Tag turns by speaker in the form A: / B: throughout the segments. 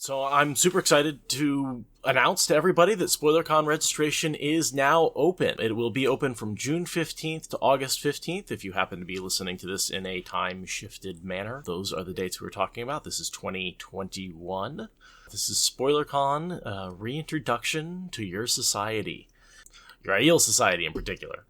A: So I'm super excited to announce to everybody that SpoilerCon registration is now open. It will be open from June 15th to August 15th. If you happen to be listening to this in a time-shifted manner, those are the dates we're talking about. This is 2021. This is SpoilerCon, reintroduction to your society. Your Aeil society in particular.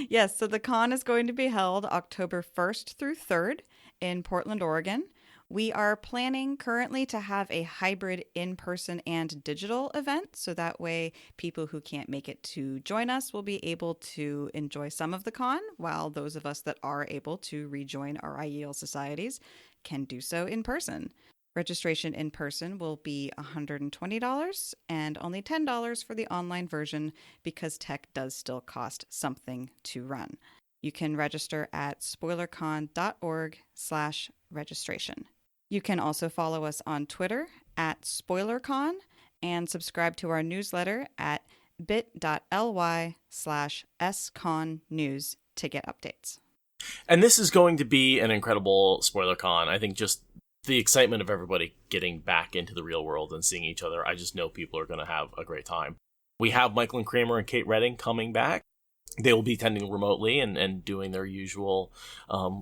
B: Yes, so the con is going to be held October 1st through 3rd in Portland, Oregon. We are planning currently to have a hybrid in-person and digital event, so that way people who can't make it to join us will be able to enjoy some of the con, while those of us that are able to rejoin our Aeil societies can do so in person. Registration in person will be $120 and only $10 for the online version because tech does still cost something to run. You can register at spoilercon.org/registration. You can also follow us on Twitter at SpoilerCon and subscribe to our newsletter at bit.ly/sconnews to get updates.
A: And this is going to be an incredible SpoilerCon. I think just the excitement of everybody getting back into the real world and seeing each other, I just know people are going to have a great time. We have Michael and Kramer and Kate Redding coming back. They will be attending remotely and doing their usual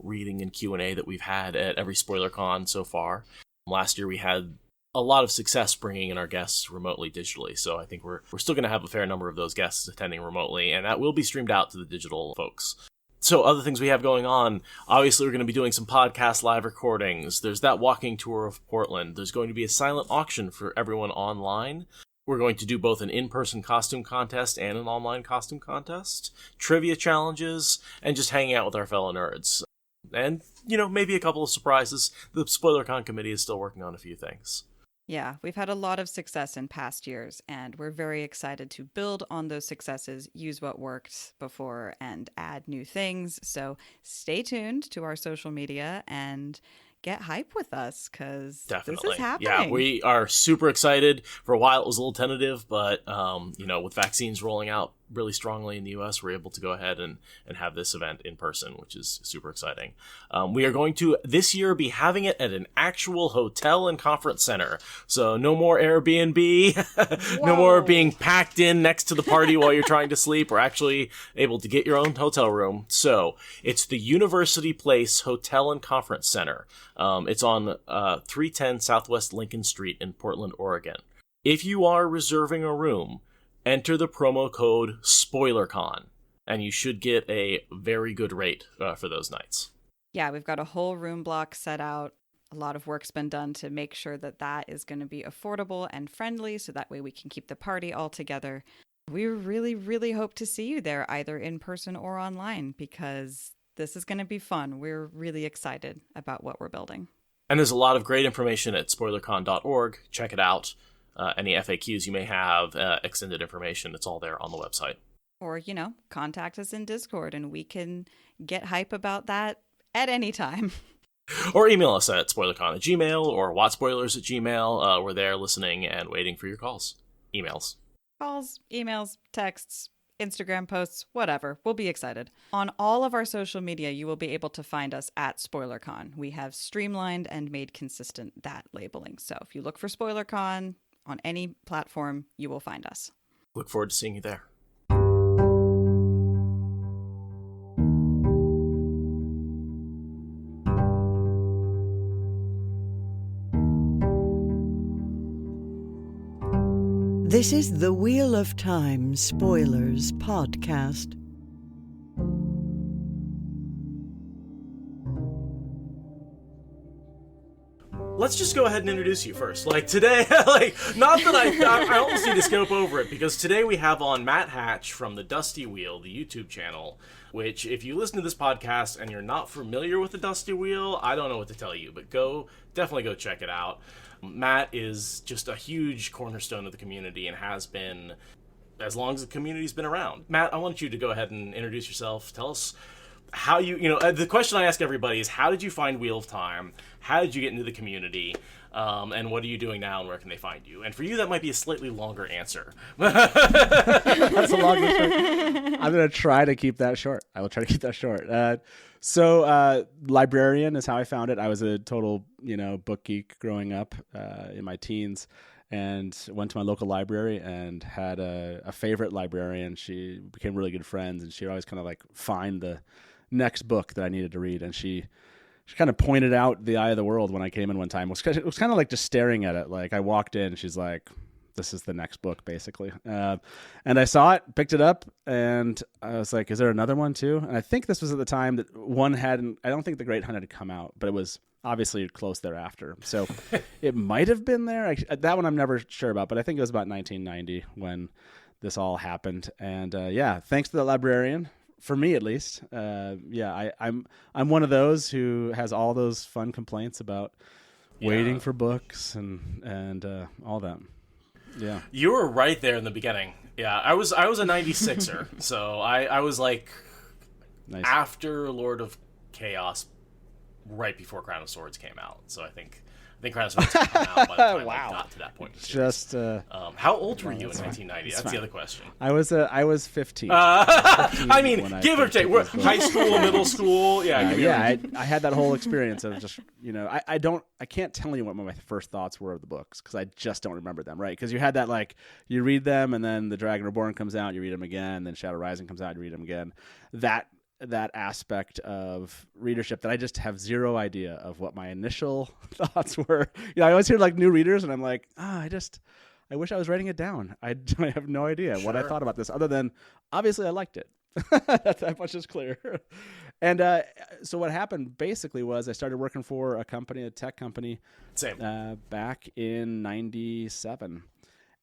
A: reading and Q&A that we've had at every SpoilerCon so far. Last year we had a lot of success bringing in our guests remotely digitally, so I think we're still going to have a fair number of those guests attending remotely, and that will be streamed out to the digital folks. So other things we have going on, obviously we're going to be doing some podcast live recordings. There's that walking tour of Portland. There's going to be a silent auction for everyone online. We're going to do both an in-person costume contest and an online costume contest, trivia challenges, and just hanging out with our fellow nerds. And, maybe a couple of surprises. The SpoilerCon committee is still working on a few things.
B: Yeah, we've had a lot of success in past years, and we're very excited to build on those successes, use what worked before, and add new things. So stay tuned to our social media and get hype with us, because this is happening.
A: Yeah, we are super excited. For a while it was a little tentative, but with vaccines rolling out really strongly in the US, we're able to go ahead and have this event in person, which is super exciting. We are going to this year be having it at an actual hotel and conference center, so no more Airbnb. No more being packed in next to the party while you're trying to sleep. We're actually able to get your own hotel room. So it's the University Place Hotel and Conference Center. It's on 310 Southwest Lincoln Street in Portland, Oregon. If you are reserving a room, enter the promo code SpoilerCon, and you should get a very good rate for those nights.
B: Yeah, we've got a whole room block set out. A lot of work's been done to make sure that that is going to be affordable and friendly, so that way we can keep the party all together. We really, really hope to see you there, either in person or online, because this is going to be fun. We're really excited about what we're building.
A: And there's a lot of great information at spoilercon.org. Check it out. Any FAQs you may have, extended information, it's all there on the website.
B: Or, contact us in Discord and we can get hype about that at any time.
A: Or email us at spoilercon@gmail or watspoilers@gmail. We're there listening and waiting for your calls. Emails.
B: Calls, emails, texts, Instagram posts, whatever. We'll be excited. On all of our social media, you will be able to find us at SpoilerCon. We have streamlined and made consistent that labeling. So if you look for SpoilerCon on any platform, you will find us.
A: Look forward to seeing you there.
C: This is the Wheel of Time Spoilers podcast.
A: Let's just go ahead and introduce you first. Today, not that I almost need to scope over it, because today we have on Matt Hatch from the Dusty Wheel, the YouTube channel, which if you listen to this podcast and you're not familiar with the Dusty Wheel, I don't know what to tell you, but definitely go check it out. Matt is just a huge cornerstone of the community and has been as long as the community's been around. Matt, I want you to go ahead and introduce yourself. Tell us how the question I ask everybody is, how did you find Wheel of Time? How did you get into the community? And what are you doing now, and where can they find you? And for you, that might be a slightly longer answer.
D: That's a long answer. I'm going to try to keep that short. I will try to keep that short. So librarian is how I found it. I was a total, book geek growing up in my teens, and went to my local library and had a favorite librarian. She became really good friends, and she would always kind of like find the next book that I needed to read. And she kind of pointed out The Eye of the World when I came in one time. It was kind of like just staring at it. Like I walked in, and she's like, this is the next book, basically. And I saw it, picked it up, and I was like, is there another one too? And I think this was at the time that one hadn't, I don't think The Great Hunt had come out, but it was obviously close thereafter. So it might have been there. That one I'm never sure about, but I think it was about 1990 when this all happened. And thanks to the librarian, for me at least. I'm one of those who has all those fun complaints about waiting for books and all that. Yeah,
A: you were right there in the beginning. Yeah, I was a 96er, so I was like after Lord of Chaos, right before Crown of Swords came out. So I think Crown of Swords came out by the time I got to that point.
D: Just
A: how old were you in 1990? That's the other question.
D: I was 15. 15
A: I mean, give or take. High school, middle school. Yeah,
D: I had that whole experience of just I can't tell you what my first thoughts were of the books because I just don't remember them. Right? Because you had that like you read them and then The Dragon Reborn comes out, you read them again, then Shadow Rising comes out, you read them again. That aspect of readership that I just have zero idea of what my initial thoughts were. I always hear like new readers and I'm like, I wish I was writing it down. I have no idea what I thought about this other than obviously I liked it. That much is clear. And so what happened basically was I started working for a tech company back in 97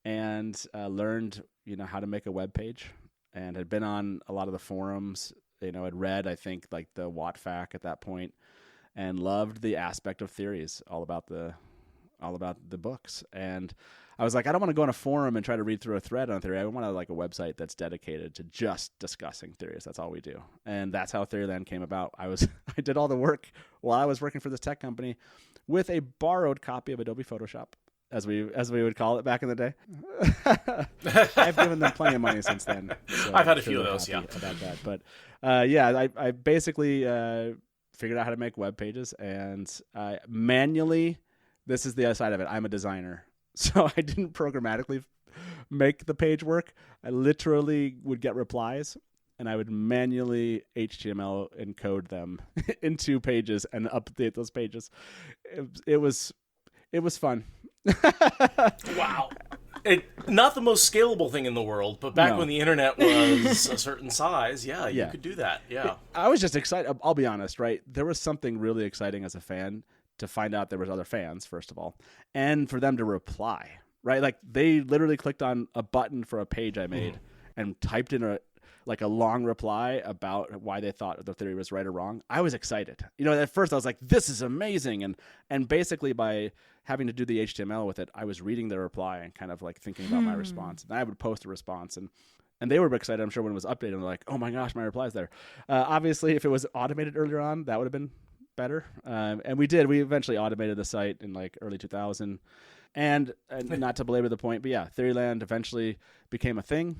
D: and learned, how to make a web page and had been on a lot of the forums. Had read, I think, like the WattFac at that point, and loved the aspect of theories, all about the books. And I was like, I don't want to go on a forum and try to read through a thread on theory. I want like a website that's dedicated to just discussing theories. That's all we do, and that's how Theoryland came about. I did all the work while I was working for this tech company with a borrowed copy of Adobe Photoshop, as we would call it back in the day. I've given them plenty of money since then. So
A: I've had a few of those,
D: about that. But I basically figured out how to make web pages, and manually, this is the other side of it. I'm a designer, so I didn't programmatically make the page work. I literally would get replies, and I would manually HTML encode them into pages and update those pages. It was fun.
A: Wow. Not the most scalable thing in the world, but back when the internet was a certain size, you could do that. Yeah.
D: I was just excited. I'll be honest, right? There was something really exciting as a fan to find out there was other fans, first of all, and for them to reply, right? Like they literally clicked on a button for a page I made and typed in a long reply about why they thought the theory was right or wrong. I was excited. At first I was like, this is amazing. And basically by having to do the HTML with it, I was reading their reply and kind of like thinking about my response. And I would post a response and they were excited, I'm sure, when it was updated. And they're like, oh my gosh, my reply's there. Obviously, if it was automated earlier on, that would have been better. And we did. We eventually automated the site in like early 2000. And not to belabor the point, but Theoryland eventually became a thing.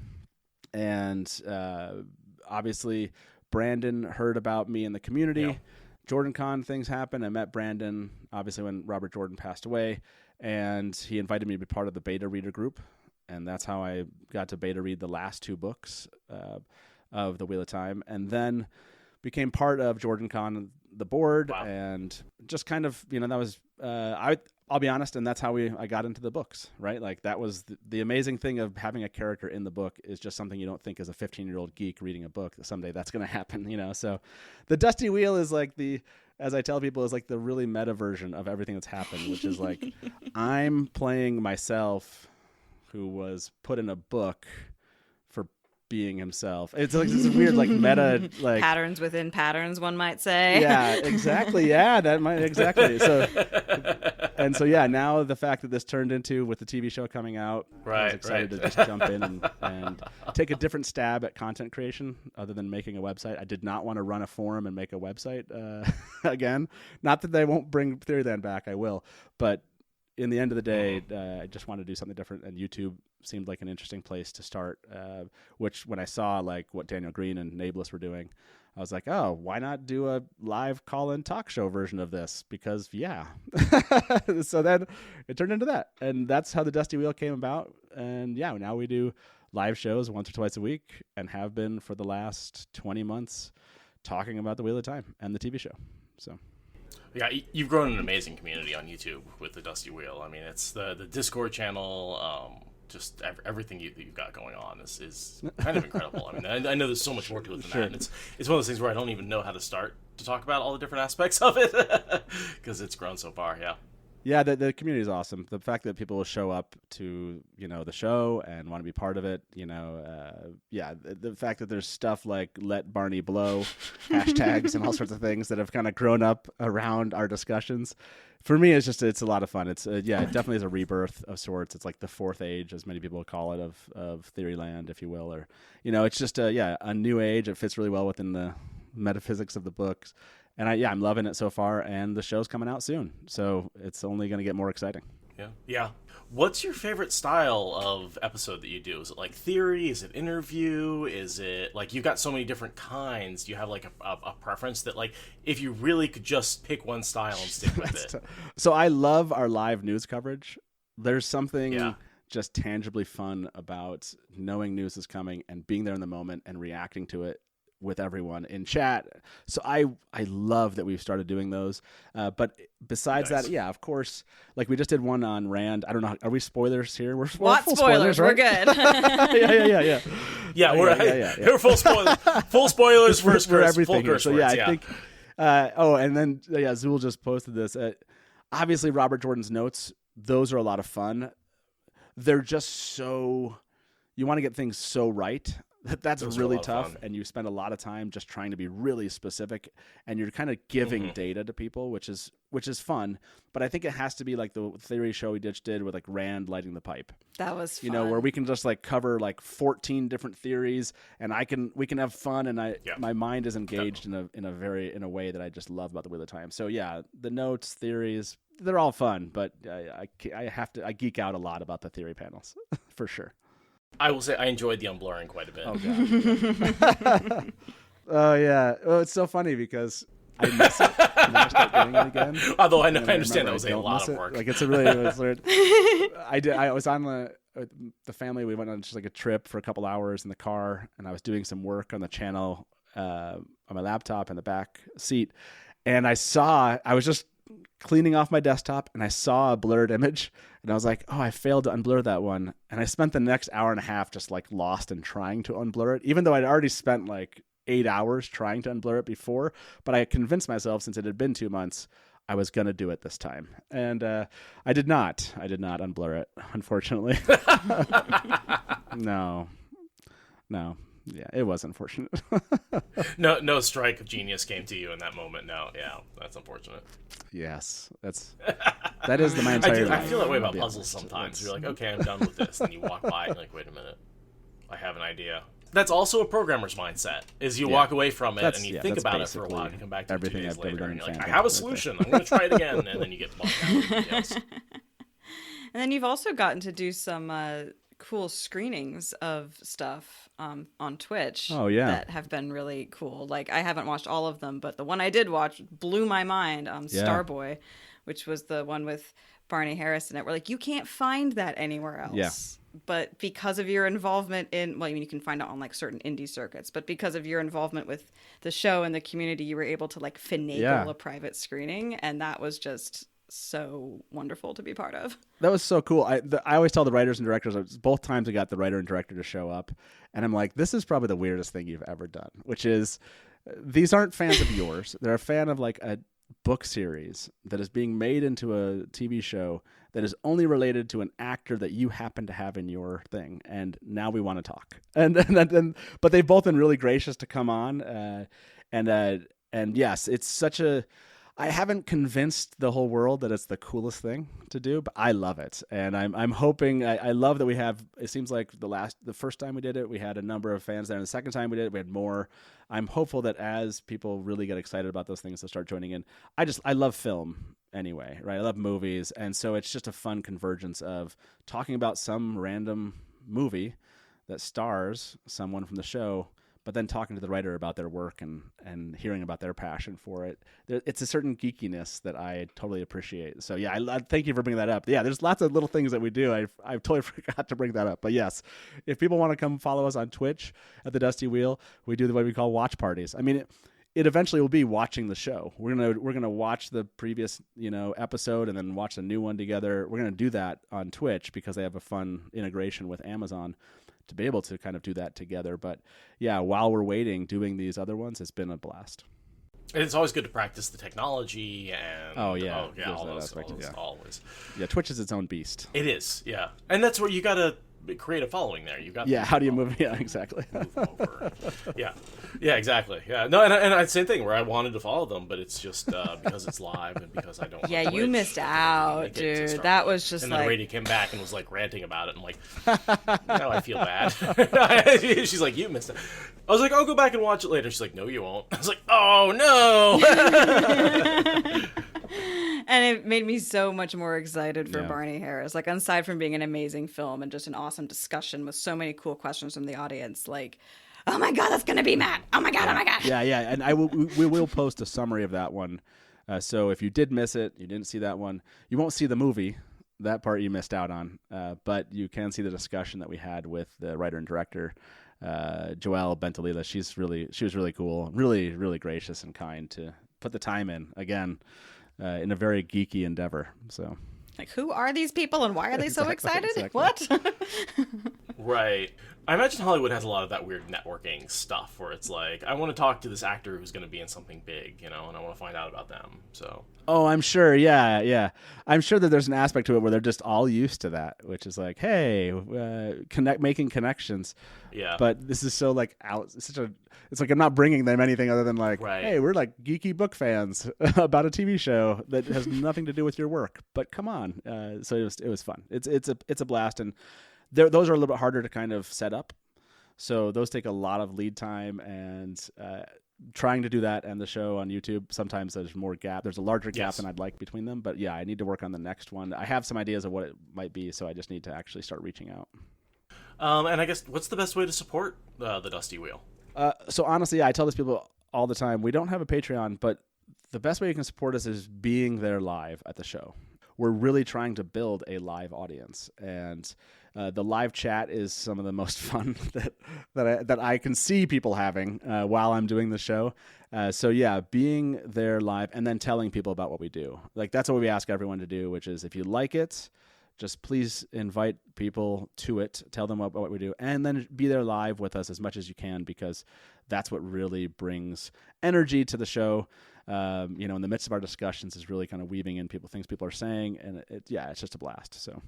D: And obviously, Brandon heard about me in the community. Yeah. JordanCon things happened. I met Brandon, obviously, when Robert Jordan passed away. And he invited me to be part of the beta reader group. And that's how I got to beta read the last two books of The Wheel of Time. And then became part of JordanCon, the board. Wow. And just kind of, that was... I'll be honest, and that's how I got into the books, right? Like that was the amazing thing of having a character in the book is just something you don't think as a 15-year-old geek reading a book that someday that's going to happen, So the Dusty Wheel is like as I tell people, is like the really meta version of everything that's happened, which is like I'm playing myself who was put in a book for being himself. It's like this weird like meta like
B: patterns within patterns, one might say.
D: Yeah, exactly. Yeah, that might exactly. So now the fact that this turned into with the TV show coming out, I was excited to just jump in and take a different stab at content creation other than making a website. I did not want to run a forum and make a website again. Not that they won't bring Theoryland back, I will, but in the end of the day, I just wanted to do something different, and YouTube seemed like an interesting place to start. Which when I saw like what Daniel Green and Nablus were doing, I was like, oh, why not do a live call-in talk show version of this? Because yeah. So then it turned into that, and that's how the Dusty Wheel came about. And yeah, now we do live shows once or twice a week, and have been for the last 20 months, talking about the Wheel of Time and the TV show. So.
A: Yeah, you've grown an amazing community on YouTube with the Dusty Wheel. I mean, it's the Discord channel, just everything you've got going on is kind of incredible. I mean, I know there's so much more to it than that. And it's one of those things where I don't even know how to start to talk about all the different aspects of it because it's grown so far. Yeah.
D: Yeah, the community is awesome. The fact that people will show up to, the show and want to be part of it, the fact that there's stuff like Let Barney Blow, hashtags and all sorts of things that have kind of grown up around our discussions. For me, it's a lot of fun. It's, it definitely is a rebirth of sorts. It's like the fourth age, as many people call it, of Theoryland, if you will. Or, it's just, a new age. It fits really well within the metaphysics of the books. And I'm loving it so far, and the show's coming out soon, so it's only going to get more exciting.
A: Yeah. What's your favorite style of episode that you do? Is it like theory? Is it interview? Is it like you've got so many different kinds? Do you have like a preference that like if you really could just pick one style and stick with it?
D: So I love our live news coverage. There's something just tangibly fun about knowing news is coming and being there in the moment and reacting to it with everyone in chat. So I love that we've started doing those. But besides that, of course, like we just did one on Rand. I don't know. Are we spoilers here? We're full spoilers, right?
B: We're good.
A: We're full spoilers. Full spoilers for everything. Full
D: so I think. And then Zool just posted this. Obviously, Robert Jordan's notes. Those are a lot of fun. They're just so. You want to get things so right. That's really tough, and you spend a lot of time just trying to be really specific, and you're kind of giving data to people, which is fun. But I think it has to be like the theory show we just did with like Rand lighting the pipe.
B: That was fun.
D: Where we can just like cover like 14 different theories, and we can have fun, and my mind is engaged in a way that I just love about the Wheel of Time. So the notes, theories, they're all fun, but I geek out a lot about the theory panels for sure.
A: I will say I enjoyed the unblurring quite a bit.
D: Oh, God. Oh, yeah. Well, it's so funny because I miss it. And I start getting it again.
A: Although I understand that was a lot of work.
D: Like, it's a really... I was on the family. We went on just like a trip for a couple hours in the car, and I was doing some work on the channel on my laptop in the back seat. And I was just cleaning off my desktop, and I saw a blurred image, and I was like, oh, I failed to unblur that one. And I spent the next hour and a half just like lost in trying to unblur it, even though I'd already spent like 8 hours trying to unblur it before. But I convinced myself, since it had been 2 months, I was going to do it this time. And I did not unblur it, unfortunately. No. Yeah, it was unfortunate.
A: No strike of genius came to you in that moment. No, that's unfortunate.
D: Yes, that is my entire life.
A: I feel that way about puzzles sometimes. You're like, okay, I'm done with this, and you walk by and you're like, wait a minute, I have an idea. That's also a programmer's mindset. Is you walk away from it and you think about it for a while, and you come back to
D: everything
A: 2 days
D: I've
A: later,
D: done
A: and you're
D: in
A: like, I
D: fandom.
A: have a solution. I'm going to try it again, and then you get bogged down with something else.
B: And then you've also gotten to do some cool screenings of stuff on Twitch.
D: Oh, yeah.
B: That have been really cool. Like, I haven't watched all of them, but the one I did watch blew my mind. Starboy, which was the one with Barney Harris in it. We're like, you can't find that anywhere else.
D: Yeah.
B: But because of your involvement you can find it on like certain indie circuits, but because of your involvement with the show and the community, you were able to like finagle a private screening, and that was just so wonderful to be part of. That
D: was so cool. I always tell the writers and directors, both times I got the writer and director to show up, and I'm like, this is probably the weirdest thing you've ever done, which is these aren't fans of yours. They're a fan of like a book series that is being made into a TV show that is only related to an actor that you happen to have in your thing, and now we want to talk. But they've both been really gracious to come on, and yes, it's such a. I haven't convinced the whole world that it's the coolest thing to do, but I love it, and I'm hoping. I love that we have. It seems like the first time we did it, we had a number of fans there, and the second time we did it, we had more. I'm hopeful that as people really get excited about those things, they'll start joining in. I love film, anyway, right? I love movies. And so it's just a fun convergence of talking about some random movie that stars someone from the show, but then talking to the writer about their work and hearing about their passion for it. It's a certain geekiness that I totally appreciate. So yeah, I thank you for bringing that up. Yeah, there's lots of little things that we do. I totally forgot to bring that up. But yes, if people want to come follow us on Twitch at the Dusty Wheel, we do what we call watch parties. I mean, it eventually will be watching the show. We're gonna watch the previous episode and then watch a new one together. We're gonna do that on Twitch because they have a fun integration with Amazon to be able to kind of do that together. But yeah, while we're waiting, doing these other ones, it's been a blast.
A: And it's always good to practice the technology and
D: all
A: those,
D: yeah.
A: always.
D: Yeah, Twitch is its own beast.
A: It is, yeah, and that's where you gotta create a following there. You got
D: how do you move? Yeah, exactly.
A: Move over. Yeah, exactly. Yeah, no, and I same thing where I wanted to follow them, but it's just because it's live and because I don't.
B: Yeah, you missed out, dude. That was just
A: and
B: like.
A: And then Rady came back and was like ranting about it, and like, now I feel bad. She's like, you missed it. I was like, I'll go back and watch it later. She's like, no, you won't. I was like, oh no.
B: And it made me so much more excited for Barney Harris. Like, aside from being an amazing film and just an awesome discussion with so many cool questions from the audience, like, oh my God, that's going to be Matt. Oh my God, oh my God.
D: Yeah. And we will post a summary of that one. So if you did miss it, you didn't see that one, you won't see the movie. That part you missed out on. But you can see the discussion that we had with the writer and director, Joelle Bentalila. She was really cool, really, really gracious and kind to put the time in, again, in a very geeky endeavor. So,
B: like, who are these people and why are they so excited?
D: Exactly.
B: What?
A: Right. I imagine Hollywood has a lot of that weird networking stuff where it's like, I want to talk to this actor who's going to be in something big, and I want to find out about them. So.
D: Oh, I'm sure. Yeah. I'm sure that there's an aspect to it where they're just all used to that, which is like, hey, making connections.
A: Yeah.
D: But this is so like out. It's like I'm not bringing them anything other than like, hey, we're like geeky book fans about a TV show that has nothing to do with your work. But come on. So it was fun. It's a blast, and those are a little bit harder to kind of set up. So those take a lot of lead time, and trying to do that and the show on YouTube, sometimes there's more gap. There's a larger gap than I'd like between them. But yeah, I need to work on the next one. I have some ideas of what it might be, so I just need to actually start reaching out.
A: And I guess, what's the best way to support the Dusty Wheel?
D: So honestly, I tell these people all the time, we don't have a Patreon, but the best way you can support us is being there live at the show. We're really trying to build a live audience, and the live chat is some of the most fun that I can see people having while I'm doing the show. So yeah, being there live and then telling people about what we do. Like, that's what we ask everyone to do, which is, if you like it, just please invite people to it, tell them about what we do, and then be there live with us as much as you can, because that's what really brings energy to the show. In the midst of our discussions, is really kind of weaving in things people are saying, and it's just a blast. So.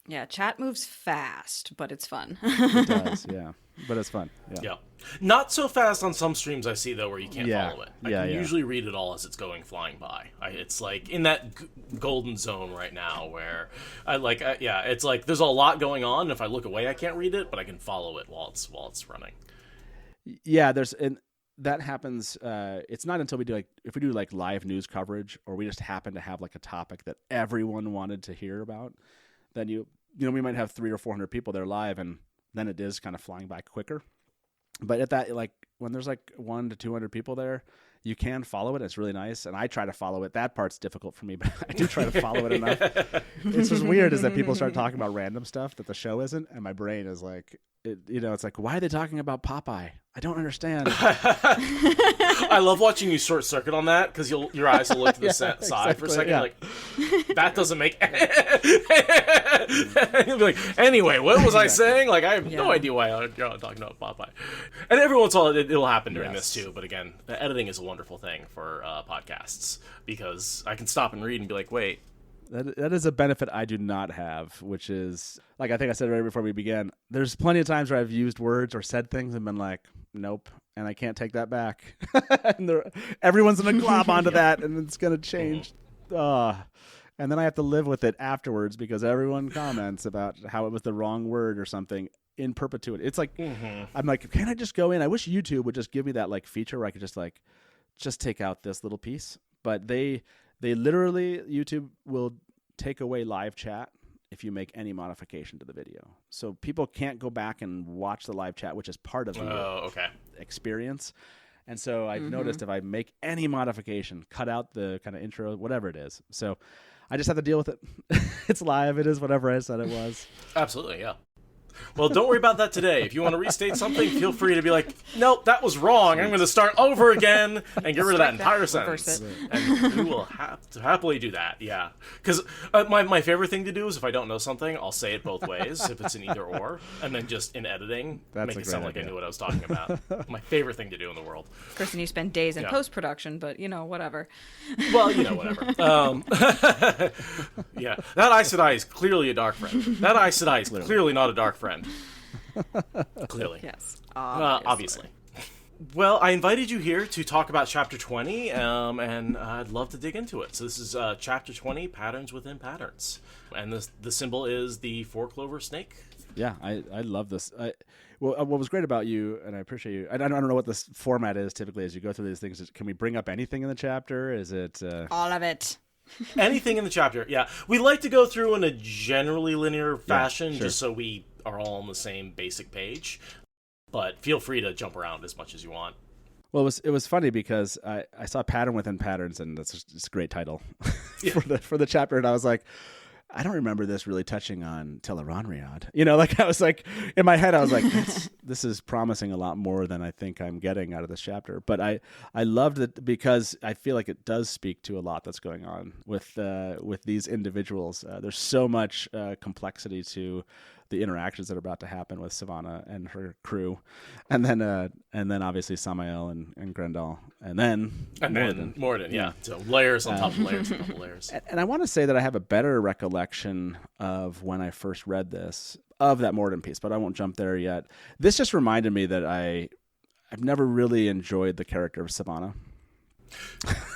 B: Yeah, chat moves fast, but it's fun.
D: It does, yeah. But it's fun.
A: Yeah. Not so fast on some streams I see, though, where you can't follow it. I can usually read it all as it's flying by. It's like in that golden zone right now where it's like there's a lot going on. If I look away, I can't read it, but I can follow it while it's running.
D: Yeah, that happens. It's not until if we do live news coverage, or we just happen to have a topic that everyone wanted to hear about, then we might have 300 or 400 people there live, and then it is kind of flying by quicker. But at that, when there's 100 to 200 people there, you can follow it. It's really nice, and I try to follow it. That part's difficult for me, but I do try to follow it enough. It's just weird is that people start talking about random stuff that the show isn't, and my brain is like, it's like, why are they talking about Popeye? I don't understand.
A: I love watching you short circuit on that, because your eyes will look to the side for a second. Like, that doesn't make. You'll be like, anyway, what was I saying? Like, I have no idea why I'm talking about Popeye. And every once in a while, it'll happen during this too. But again, the editing is a wonderful thing for podcasts, because I can stop and read and be like, wait.
D: That is a benefit I do not have, which is, I think I said right before we began, there's plenty of times where I've used words or said things and been like, nope, and I can't take that back. And everyone's going to glob onto that, and it's going to change. And then I have to live with it afterwards, because everyone comments about how it was the wrong word or something in perpetuity. It's like, I'm like, can I just go in? I wish YouTube would just give me that feature where I could just take out this little piece. But they They literally, YouTube will take away live chat if you make any modification to the video. So people can't go back and watch the live chat, which is part of the experience. And so I've noticed if I make any modification, cut out the kind of intro, whatever it is. So I just have to deal with it. It's live. It is whatever I said it was.
A: Absolutely, yeah. Well, don't worry about that today. If you want to restate something, feel free to be like, nope, that was wrong. I'm going to start over again and get rid of that entire sentence. And we will have to happily do that, yeah. Because my favorite thing to do is if I don't know something, I'll say it both ways, if it's an either or, and then just in editing, make it sound like I knew what I was talking about. My favorite thing to do in the world.
B: Of course, and you spend days in post-production, but, whatever.
A: Well, whatever. Yeah, that Aes Sedai is clearly a dark friend. That Aes Sedai is clearly not a dark friend. Clearly.
B: Yes.
A: Obviously. Well, I invited you here to talk about Chapter 20, and I'd love to dig into it. So this is Chapter 20, Patterns Within Patterns. And the symbol is the four-clover snake.
D: Yeah, I love this. What was great about you, and I appreciate you, I don't know what this format is typically as you go through these things. Can we bring up anything in the chapter? Is it...
B: All of it.
A: Anything in the chapter, yeah. We like to go through in a generally linear fashion,
D: sure.
A: just so we are all on the same basic page. But feel free to jump around as much as you want.
D: Well, it was funny because I saw Pattern Within Patterns, and that's just a great title for the chapter, and I was like, I don't remember this really touching on ter'angreal. I was like, in my head, I was like, this is promising a lot more than I think I'm getting out of this chapter. But I loved it because I feel like it does speak to a lot that's going on with these individuals. There's so much complexity to the interactions that are about to happen with Sevanna and her crew, and then obviously Sammael and Graendal, and then
A: Moridin, yeah. So layers on top of layers on top of layers.
D: And I want to say that I have a better recollection of when I first read this of that Moridin piece, but I won't jump there yet. This just reminded me that I've never really enjoyed the character of Sevanna.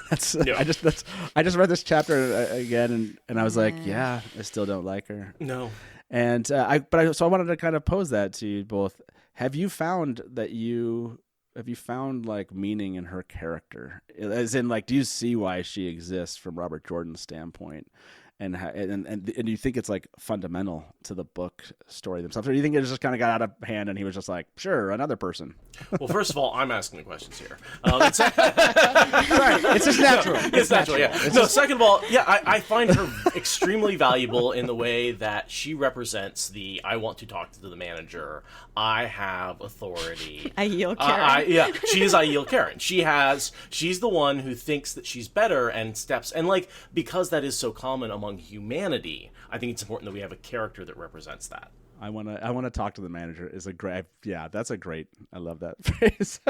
D: I just read this chapter again, and I was like, yeah, I still don't like her.
A: No.
D: And so I wanted to kind of pose that to you both. Have you found like meaning in her character? As in, like, do you see why she exists from Robert Jordan's standpoint? And do you think it's like fundamental to the book story themselves, or do you think it just kind of got out of hand and he was just like, sure, another person?
A: Well, first of all, I'm asking the questions here.
D: Right, it's just natural.
A: It's natural. Yeah. Second of all, yeah, I find her extremely valuable in the way that she represents I want to talk to the manager. I have authority.
B: Aeil Karen.
A: She is Aeil Karen. She's the one who thinks that she's better and steps, and like, because that is so common among humanity, I think it's important that we have a character that represents that.
D: I want to talk to the manager is a great, that's a great, I love that phrase.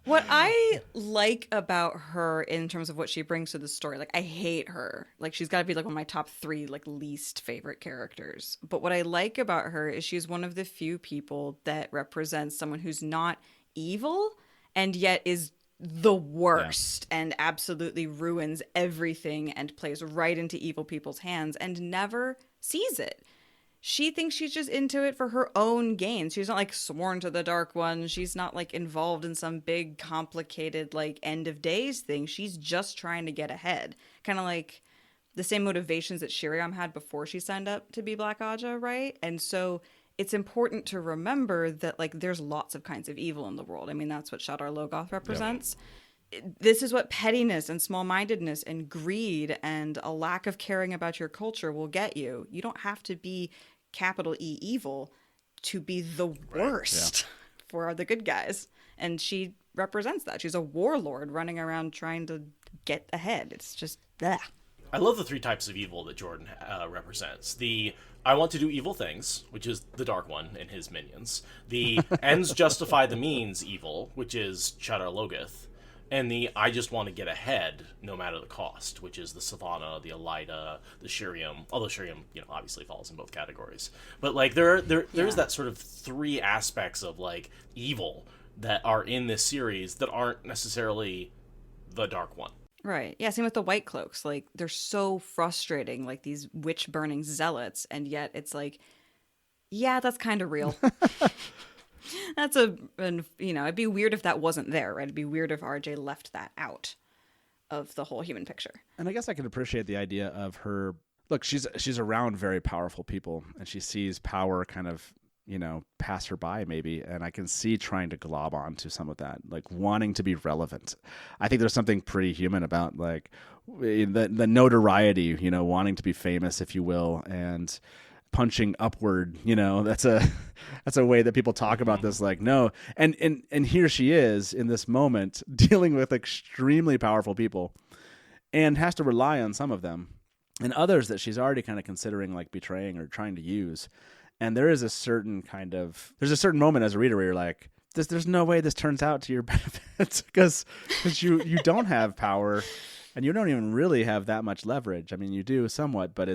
B: What I like about her in terms of what she brings to the story, like, I hate her. Like, she's got to be like one of my top 3 like least favorite characters. But what I like about her is she's one of the few people that represents someone who's not evil and yet is the worst and absolutely ruins everything and plays right into evil people's hands and never sees it. She thinks she's just into it for her own gain. She's not like sworn to the Dark One. She's not like involved in some big complicated like end of days thing. She's just trying to get ahead. Kind of like the same motivations that Shiriam had before she signed up to be Black Aja, right? And so it's important to remember that like there's lots of kinds of evil in the world. I mean, that's what Shadar Logoth represents. Yep. This is what pettiness and small-mindedness and greed and a lack of caring about your culture will get you. You don't have to be capital E evil to be the worst for the good guys. And she represents that. She's a warlord running around trying to get ahead. It's just,
A: I love the 3 types of evil that Jordan represents. The I want to do evil things, which is the Dark One and his minions. The ends justify the means evil, which is Shadar Logoth. And the I just want to get ahead no matter the cost, which is the Sevanna, the Elida, the Shiriam. Although Shiriam, obviously falls in both categories. But like there's that sort of 3 aspects of like evil that are in this series that aren't necessarily the Dark One.
B: Right. Yeah, same with the White Cloaks. Like, they're so frustrating, like these witch-burning zealots, and yet it's like, yeah, that's kind of real. It'd be weird if that wasn't there, right? It'd be weird if RJ left that out. of the whole human picture.
D: And I guess I can appreciate the idea of her. Look, she's around very powerful people, and she sees power kind of, pass her by maybe. And I can see trying to glob onto some of that, like wanting to be relevant. I think there's something pretty human about like the notoriety, wanting to be famous, if you will, and punching upward. That's a way that people talk about this. Like, no, and here she is in this moment dealing with extremely powerful people, and has to rely on some of them. And others that she's already kind of considering like betraying or trying to use. And there's a certain moment as a reader where you're like, there's no way this turns out to your benefit because you don't have power and you don't even really have that much leverage. I mean, you do somewhat, but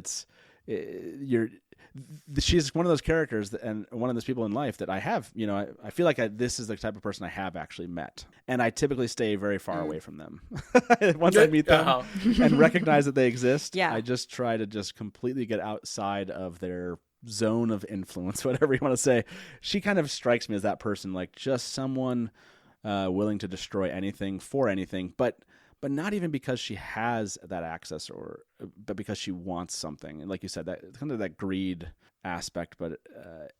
D: she's one of those characters and one of those people in life that I have, I feel like this is the type of person I have actually met. And I typically stay very far away from them. Once I meet them and recognize that they exist, I just try to just completely get outside of their zone of influence, whatever you want to say. She kind of strikes me as that person, like just someone willing to destroy anything for anything, but not even because she has that access but because she wants something. And like you said, that kind of that greed aspect, but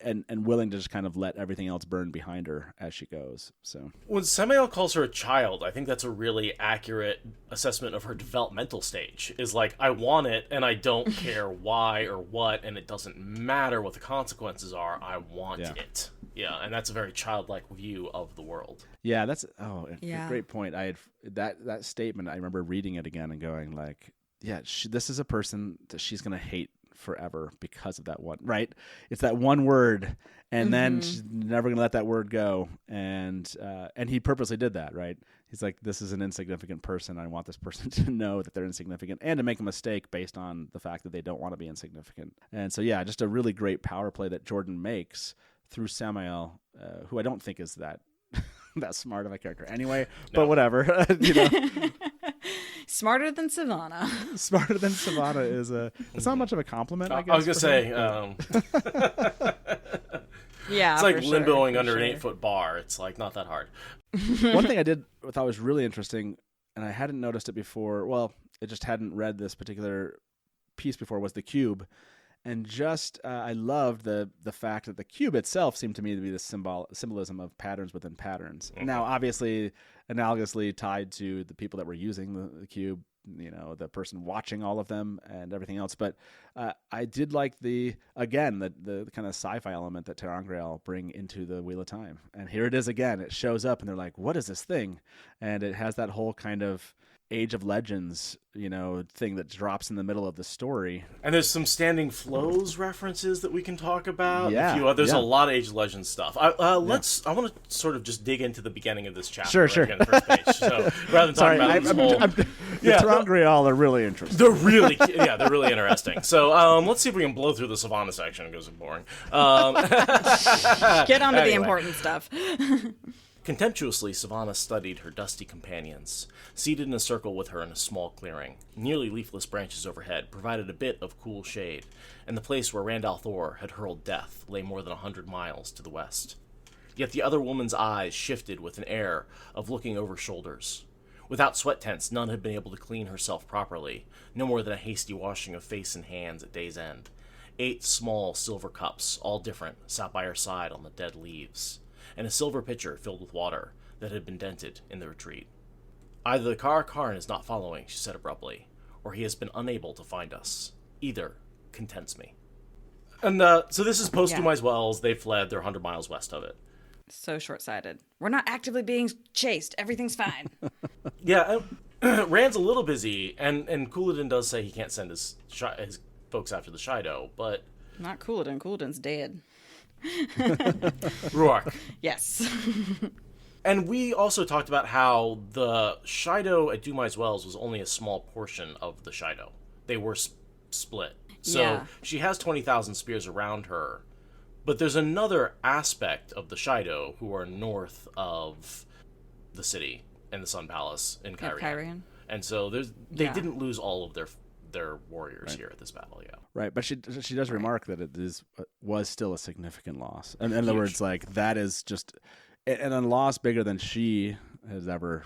D: and willing to just kind of let everything else burn behind her as she goes. So
A: when Sammael calls her a child, I think that's a really accurate assessment of her developmental stage. Is like, I want it and I don't care why or what, and it doesn't matter what the consequences are. I want it. Yeah, and that's a very childlike view of the world.
D: Yeah, that's a great point. I had that statement. I remember reading it again and going like, yeah, this is a person that she's gonna hate forever because of that one, right? It's that one word, and then she's never gonna let that word go. And he purposely did that, right? He's like, this is an insignificant person. I want this person to know that they're insignificant and to make a mistake based on the fact that they don't want to be insignificant. And so, yeah, just a really great power play that Jordan makes through Sammael, who I don't think is that smart of a character anyway, but whatever.
B: Smarter than Sevanna.
D: Smarter than Sevanna it's not much of a compliment, I guess.
A: I was gonna say,
B: yeah,
A: it's like limboing under an 8-foot bar. It's like not that hard.
D: One thing I thought was really interesting, and I hadn't noticed it before. Well, I just hadn't read this particular piece before. Was the cube. And just, I loved the fact that the cube itself seemed to me to be the symbolism of patterns within patterns. Mm-hmm. Now, obviously, analogously tied to the people that were using the cube, the person watching all of them and everything else. But I did like the kind of sci-fi element that ter'angreal bring into the Wheel of Time. And here it is again. It shows up and they're like, what is this thing? And it has that whole kind of Age of Legends, thing that drops in the middle of the story. And
A: there's some Standing Flows references that we can talk about. Yeah. There's a lot of Age of Legends stuff. I want to sort of just dig into the beginning of this chapter.
D: Sure.
A: Again, the first page. So rather than talking about
D: the ter'angreal are really interesting.
A: They're really interesting. So let's see if we can blow through the Sevanna section because it's boring.
B: Get on to the important stuff.
A: Contemptuously, Sevanna studied her dusty companions. Seated in a circle with her in a small clearing, nearly leafless branches overhead provided a bit of cool shade, and the place where Randall Thor had hurled death lay more than 100 miles to the west. Yet the other woman's eyes shifted with an air of looking over shoulders. Without sweat tents, none had been able to clean herself properly, no more than a hasty washing of face and hands at day's end. 8 small silver cups, all different, sat by her side on the dead leaves, and a silver pitcher filled with water that had been dented in the retreat. Either the Aeil Karen is not following, she said abruptly, or he has been unable to find us. Either contents me. And so this is post Dumai's Wells. They fled. They're 100 miles west of it.
B: So short-sighted. We're not actively being chased. Everything's fine.
A: Yeah, Rand's a little busy, and Couladin does say he can't send his folks after the Shido, but...
B: Not Couladin. Couladin's dead.
A: Ruark.
B: Yes.
A: And we also talked about how the Shido at Dumai's Wells was only a small portion of the Shido. They were split. So she has 20,000 spears around her. But there's another aspect of the Shido who are north of the city and the Sun Palace in Cairhien. And so they didn't lose all of their warriors here at this battle,
D: Right, but she does remark that it was still a significant loss. And in other words, like that is just a loss bigger than she has ever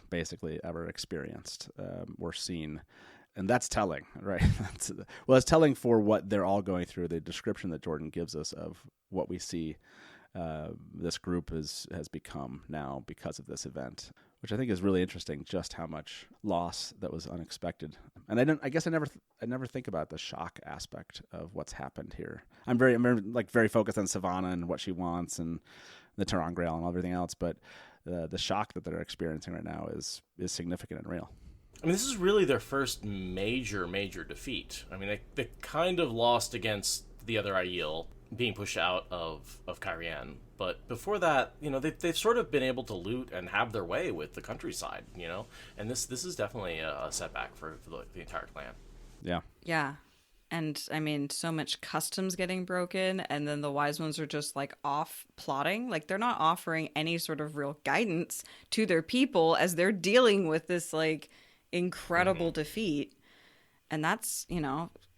D: experienced or seen. And that's telling, right? It's telling for what they're all going through. The description that Jordan gives us of what we see this group has become now because of this event, which I think is really interesting. Just how much loss that was unexpected, and I guess I never think about the shock aspect of what's happened here. I'm very focused on Sevanna and what she wants and the ter'angreal and everything else, but the shock that they're experiencing right now is significant and real.
A: I mean, this is really their first major defeat. I mean, they kind of lost against the other Aeil, being pushed out of Karen. But before that, they've sort of been able to loot and have their way with the countryside, And this is definitely a setback for the entire clan.
D: Yeah.
B: Yeah. And I mean, so much customs getting broken, and then the wise ones are just like off plotting. Like they're not offering any sort of real guidance to their people as they're dealing with this like incredible defeat. And that's,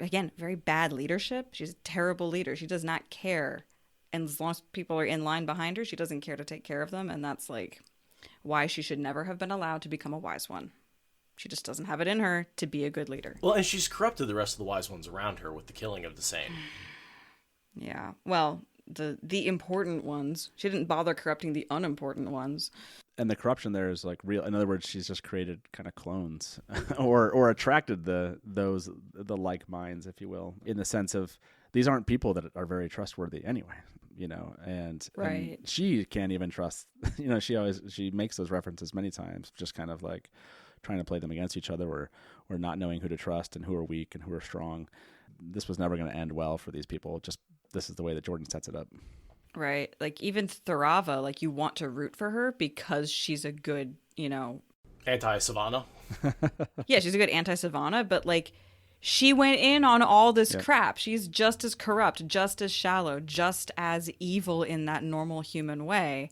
B: again, very bad leadership. She's a terrible leader. She does not care. And as long as people are in line behind her, she doesn't care to take care of them. And that's like why she should never have been allowed to become a wise one. She just doesn't have it in her to be a good leader.
A: Well, and she's corrupted the rest of the wise ones around her with the killing of the same.
B: Yeah. Well, the important ones. She didn't bother corrupting the unimportant ones.
D: And the corruption there is like real. In other words, she's just created kind of clones or attracted the like minds, if you will, in the sense of these aren't people that are very trustworthy anyway, and she can't even trust, she makes those references many times, just kind of like trying to play them against each other or not knowing who to trust and who are weak and who are strong. This was never going to end well for these people. Just this is the way that Jordan sets it up.
B: Right. Like even Thorava, like you want to root for her because she's a good,
A: Anti-Sevanna.
B: Yeah, she's a good anti-Sevanna, but like she went in on all this crap. She's just as corrupt, just as shallow, just as evil in that normal human way.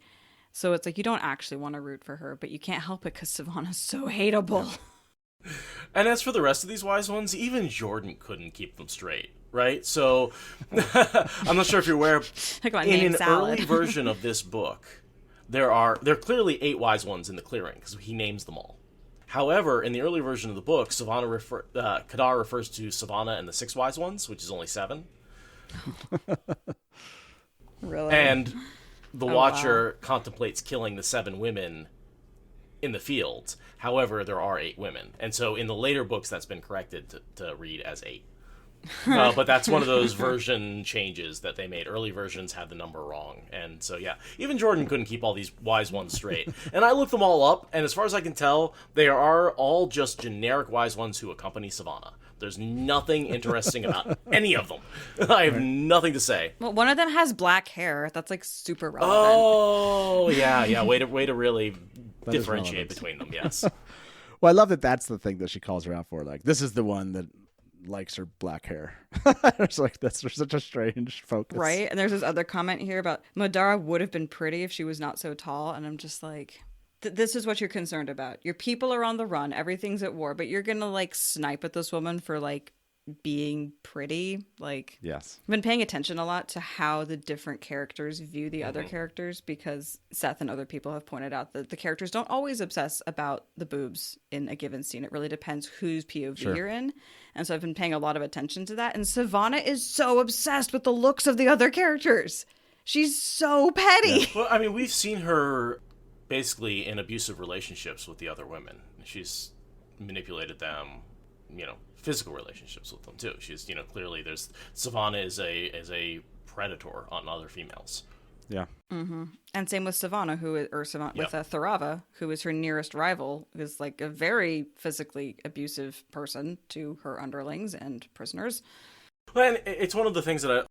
B: So it's like you don't actually want to root for her, but you can't help it because Sevanna's so hateable.
A: And as for the rest of these wise ones, even Jordan couldn't keep them straight. Right? So, I'm not sure if you're aware, in an early version of this book, there are clearly 8 wise ones in the clearing, because he names them all. However, in the early version of the book, Kadar refers to Sevanna and the 6 wise ones, which is only 7.
B: Really?
A: And the Watcher contemplates killing the 7 women in the field. However, there are 8 women. And so in the later books, that's been corrected to read as 8. But that's one of those version changes that they made. Early versions had the number wrong. And so, yeah, even Jordan couldn't keep all these wise ones straight. And I looked them all up, and as far as I can tell, they are all just generic wise ones who accompany Sevanna. There's nothing interesting about any of them. I have nothing to say.
B: Well, one of them has black hair. That's like super relevant.
A: Oh, yeah. Way to really differentiate between them, yes.
D: Well, I love that that's the thing that she calls her out for. Like, this is the one that likes her black hair. It's like that's such a strange focus,
B: right? And there's this other comment here about Madara would have been pretty if she was not so tall, and I'm just like, this is what you're concerned about. Your people are on the run, everything's at war, but you're gonna like snipe at this woman for like being pretty. Like,
D: yes,
B: I've been paying attention a lot to how the different characters view the other characters, because Seth and other people have pointed out that the characters don't always obsess about the boobs in a given scene. It really depends whose POV you're in. And so I've been paying a lot of attention to that. And Sevanna is so obsessed with the looks of the other characters. She's so petty.
A: Yeah. Well, I mean, we've seen her basically in abusive relationships with the other women. She's manipulated them, physical relationships with them too. She's, clearly Sevanna is a predator on other females.
D: Yeah.
B: Mm-hmm. And same with Sevanna, with Thorava, who is her nearest rival, is like a very physically abusive person to her underlings and prisoners.
A: Well, and it's one of the things that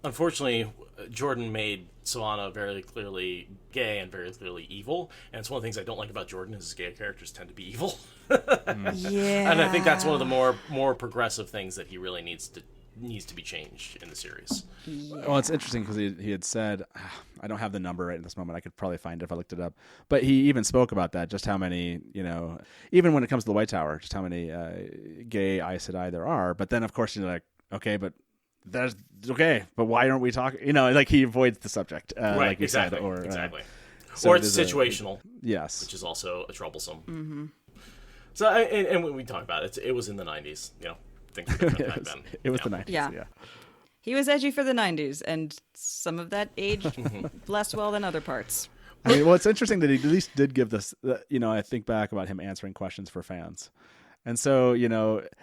A: unfortunately, Jordan made Sevanna very clearly gay and very clearly evil. And it's one of the things I don't like about Jordan is his gay characters tend to be evil.
B: Yeah.
A: And I think that's one of the more progressive things that he really needs to be changed in the series.
B: Yeah.
D: Well, it's interesting because he had said, I don't have the number right at this moment. I could probably find it if I looked it up. But he even spoke about that, just how many, even when it comes to the White Tower, just how many gay Aes Sedai there are. But then, of course, you're like, okay, but why aren't we talking? Like he avoids the subject,
A: right,
D: like you
A: exactly,
D: said, or
A: exactly. or it's situational.
D: Yes.
A: Which is also a troublesome.
B: Mm-hmm.
A: So, and when we talk about it, it was in the 90s. Things were different back then.
D: It was the 90s, yeah.
B: He was edgy for the 90s, and some of that aged less well than other parts.
D: I mean, well, it's interesting that he at least did give this, I think back about him answering questions for fans. And so,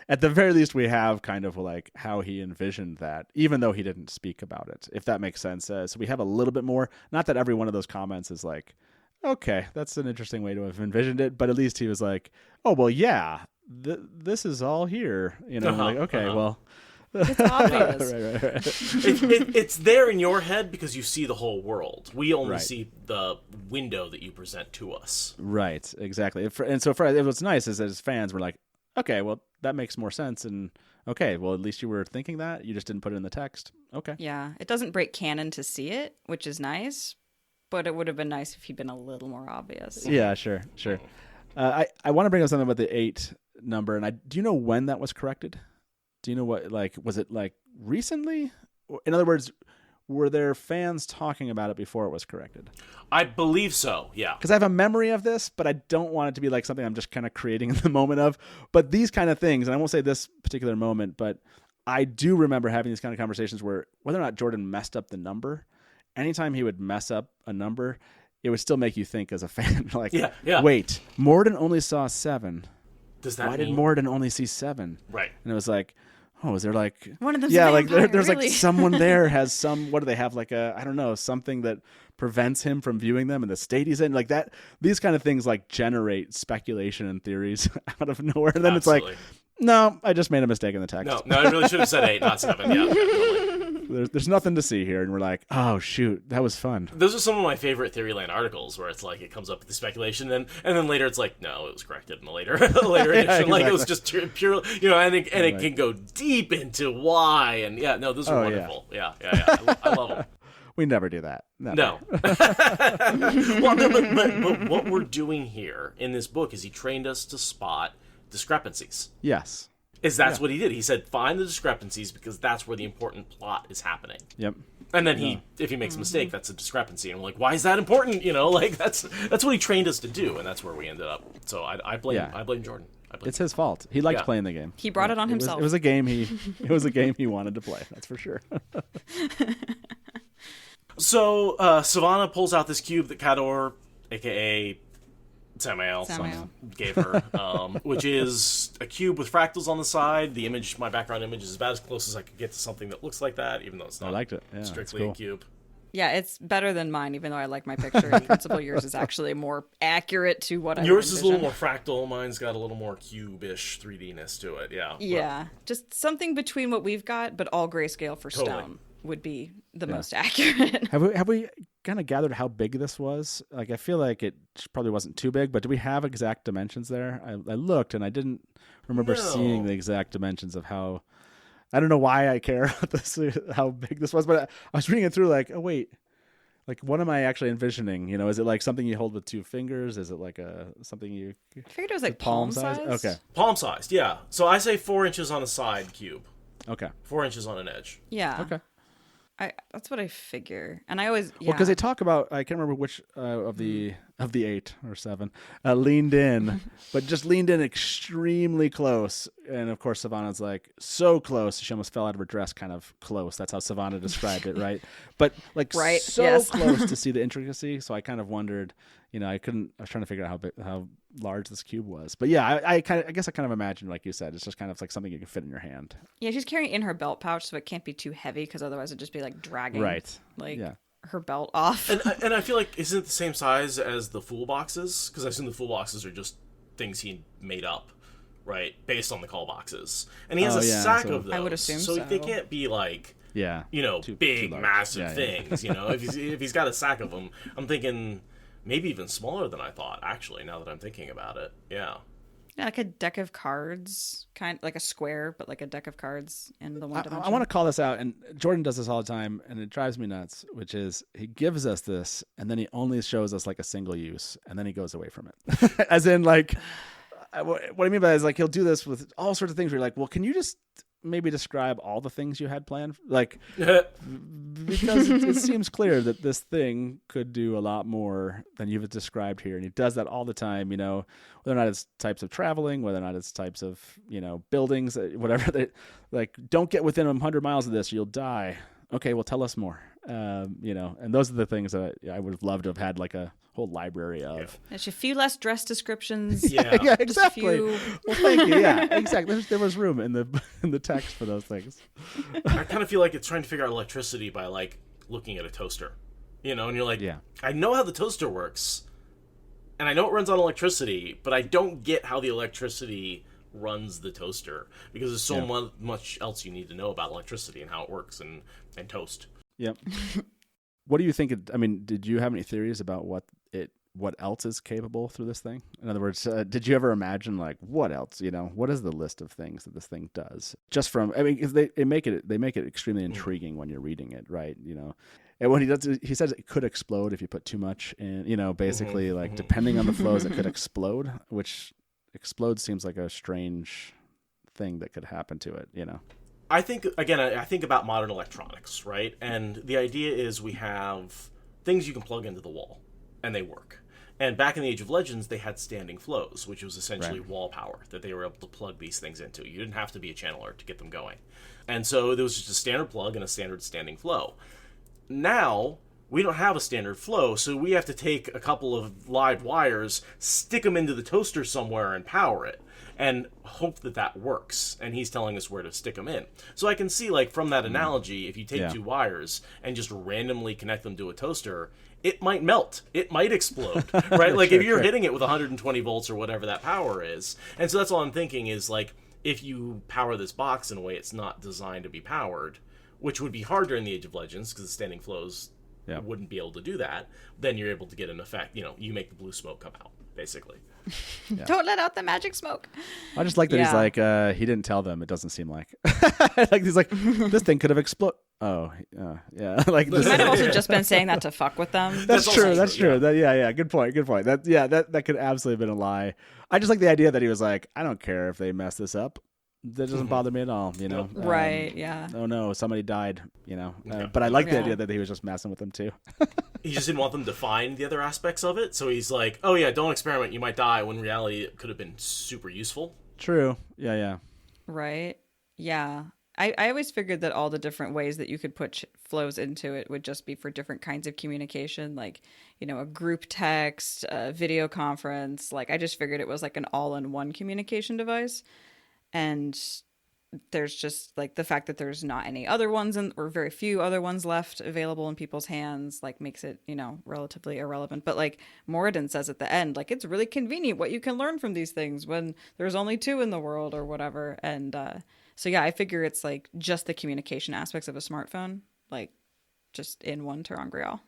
D: at the very least, we have kind of like how he envisioned that, even though he didn't speak about it, if that makes sense. So we have a little bit more, not that every one of those comments is like, okay, that's an interesting way to have envisioned it. But at least he was like, oh, well, yeah, this is all here. Like, okay, well.
B: It's obvious.
D: Right.
A: It's there in your head because you see the whole world. We only
D: Right.
A: see the window that you present to us.
D: Right, exactly. And so what's nice is that as fans, we're like, okay, well, that makes more sense. And okay, well, at least you were thinking that. You just didn't put it in the text. Okay.
B: Yeah, it doesn't break canon to see it, which is nice, but it would have been nice if he'd been a little more obvious.
D: Yeah, sure. I want to bring up something about the 8 number. And do you know when that was corrected? Do you know what, was it recently? In other words, were there fans talking about it before it was corrected?
A: I believe so, yeah.
D: Because I have a memory of this, but I don't want it to be like something I'm just kind of creating in the moment of. But these kind of things, and I won't say this particular moment, but I do remember having these kind of conversations where whether or not Jordan messed up the number, anytime he would mess up a number, it would still make you think as a fan, wait, Moridin only saw 7.
A: Does that
D: Why
A: mean...
D: did Moridin only see 7?
A: Right.
D: And it was like, oh, is there
B: one of them?
D: Yeah,
B: vampire,
D: there's
B: really?
D: someone there has some. What do they have? I don't know, something that prevents him from viewing them in the state he's in. Like that. These kind of things generate speculation and theories out of nowhere. And then
A: Absolutely.
D: It's like, no, I just made a mistake in the text.
A: No, I really should have said 8, not 7. Yeah, totally.
D: There's nothing to see here, and we're like, oh shoot, that was fun.
A: Those are some of my favorite Theoryland articles, where it's like it comes up with the speculation, and then later it's like, no, it was corrected in a later edition.
D: Exactly.
A: Like it was just pure, it can go deep into why, and those are wonderful. Yeah. I love them.
D: We never do that. Never.
A: No. Well, but what we're doing here in this book is he trained us to spot discrepancies.
D: Yes.
A: That's what he did. He said, find the discrepancies because that's where the important plot is happening.
D: Yep.
A: And then if he makes a mistake, that's a discrepancy. And we're like, why is that important? That's what he trained us to do, and that's where we ended up. So I blame Jordan.
D: It's his fault. He liked playing the game.
B: He brought it on himself.
D: It was a game he wanted to play. That's for sure.
A: So Sevanna pulls out this cube that Kador, aka Sammael gave her, which is a cube with fractals on the side. The image, my background image, is about as close as I could get to something that looks like that, even though it's not.
D: I liked it. Yeah,
A: strictly a cube.
B: Yeah, it's better than mine, even though I like my picture. In principle, yours is actually more accurate to what I
A: Yours is a little more fractal. Mine's got a little more cube-ish 3D-ness to it. Yeah.
B: Yeah, just something between what we've got, but all grayscale for stone would be the most accurate.
D: Have we kind of gathered how big this was? I feel like it probably wasn't too big, but do we have exact dimensions there? I looked and I didn't remember seeing the exact dimensions of how. I don't know why I care about this, how big this was, but I was reading it through oh wait, what am I actually envisioning? Is it something you hold with 2 fingers? Is it something you?
B: I figured it was palm size.
D: Okay.
A: Palm sized, yeah. So I say 4 inches on a side cube.
D: Okay.
A: 4 inches on an edge.
B: Yeah.
D: Okay.
B: That's what I figure, and I always
D: well because they talk about I can't remember which of the 8 or 7 leaned in, but just leaned in extremely close, and of course Savanna's so close she almost fell out of her dress, kind of close. That's how Sevanna described it, right? But close to see the intricacy. So I kind of wondered, I was trying to figure out how large this cube was. But yeah, I guess I kind of imagined, like you said, it's just kind of something you can fit in your hand.
B: Yeah, she's carrying it in her belt pouch, so it can't be too heavy because otherwise it'd just be dragging her belt off.
A: And I feel like, isn't it the same size as the Fool boxes? Because I assume the Fool boxes are just things he made up, right? Based on the call boxes. And he has a sack of those.
B: I would assume so.
A: So they can't be big, massive things. If he's got a sack of them, I'm thinking maybe even smaller than I thought, actually, now that I'm thinking about it. Yeah.
B: Yeah, like a deck of cards, kind of like a square, but like a deck of cards in the one dimension.
D: I want to call this out, and Jordan does this all the time, and it drives me nuts, which is he gives us this, and then he only shows us a single use, and then he goes away from it. As in, what I mean by that is he'll do this with all sorts of things where you're well, can you just maybe describe all the things you had planned? Like, because it seems clear that this thing could do a lot more than you've described here. And he does that all the time, you know, whether or not it's types of traveling, whether or not it's types of, you know, buildings, whatever. Like, don't get within 100 miles of this, you'll die. Okay, well, tell us more. You know, and those are the things that I would have loved to have had like a whole library of.
B: Yeah. There's a few less dress descriptions.
D: Yeah, exactly. Well, thank you. Yeah, exactly. There was room in the text for those things.
A: I kind of feel like it's trying to figure out electricity by like looking at a toaster, you know, and you're like, I know how the toaster works, and I know it runs on electricity, but I don't get how the electricity runs the toaster because there's so much else you need to know about electricity and how it works and toast.
D: Yep. What do you think? I mean, did you have any theories about what else is capable through this thing? In other words, did you ever imagine like what else? You know, what is the list of things that this thing does? Just from, I mean, because they make it extremely intriguing when you're reading it, right? You know, and when he says it could explode if you put too much in. You know, basically like depending on the flows, it could explode. Which explode seems like a strange thing that could happen to it. You know.
A: I think about modern electronics, right? And the idea is we have things you can plug into the wall, and they work. And back in the Age of Legends, they had standing flows, which was essentially wall power that they were able to plug these things into. You didn't have to be a channeler to get them going. And so there was just a standard plug and a standard standing flow. Now, we don't have a standard flow, so we have to take a couple of live wires, stick them into the toaster somewhere, and power it. And hope that works. And he's telling us where to stick them in. So I can see, like, from that analogy, if you take two wires and just randomly connect them to a toaster, it might melt. It might explode, right? Like, if you're hitting it with 120 volts or whatever that power is. And so that's all I'm thinking is, like, if you power this box in a way it's not designed to be powered, which would be harder in the Age of Legends because the standing flows wouldn't be able to do that, then you're able to get an effect. You know, you make the blue smoke come out, basically.
B: Don't let out the magic smoke.
D: I just like that he's like, he didn't tell them, it doesn't seem like. Like, he's like, this thing could have exploded. Oh, yeah. Like,
B: he might have also just been saying that to fuck with them.
D: That's true. That, good point. That could absolutely have been a lie. I just like the idea that he was like, I don't care if they mess this up. That doesn't bother me at all, you know?
B: Right, yeah.
D: Oh, no, somebody died, you know? But I like the idea that he was just messing with them, too.
A: He just didn't want them to find the other aspects of it, so he's like, oh, yeah, don't experiment, you might die, when in reality it could have been super useful.
D: True. Yeah.
B: Right? Yeah. I always figured that all the different ways that you could put flows into it would just be for different kinds of communication, like, you know, a group text, a video conference. Like, I just figured it was like an all-in-one communication device. And there's just like the fact that there's not any other ones or very few other ones left available in people's hands, like makes it, you know, relatively irrelevant. But like Moridin says at the end, like, it's really convenient what you can learn from these things when there's only two in the world or whatever. And so, yeah, I figure it's like just the communication aspects of a smartphone, like just in one ter'angreal.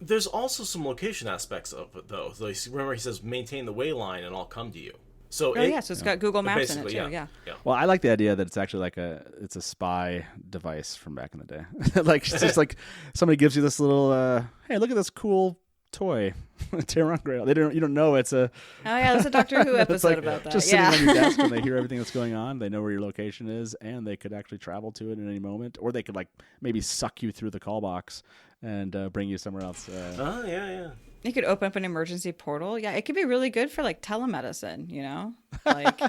A: There's also some location aspects of it, though. So remember, he says, maintain the way line and I'll come to you. So
B: so it's got Google Maps in it too. Yeah.
D: Well, I like the idea that it's actually like it's a spy device from back in the day. Like, it's just like somebody gives you this little, hey, look at this cool toy, ter'angreal. You don't know it's a.
B: Oh yeah, there's a Doctor Who episode
D: like
B: about that.
D: Just sitting on your desk and they hear everything that's going on. They know where your location is, and they could actually travel to it at any moment, or they could like maybe suck you through the call box and bring you somewhere else.
A: Yeah.
B: You could open up an emergency portal. Yeah, it could be really good for like telemedicine, you know? Like,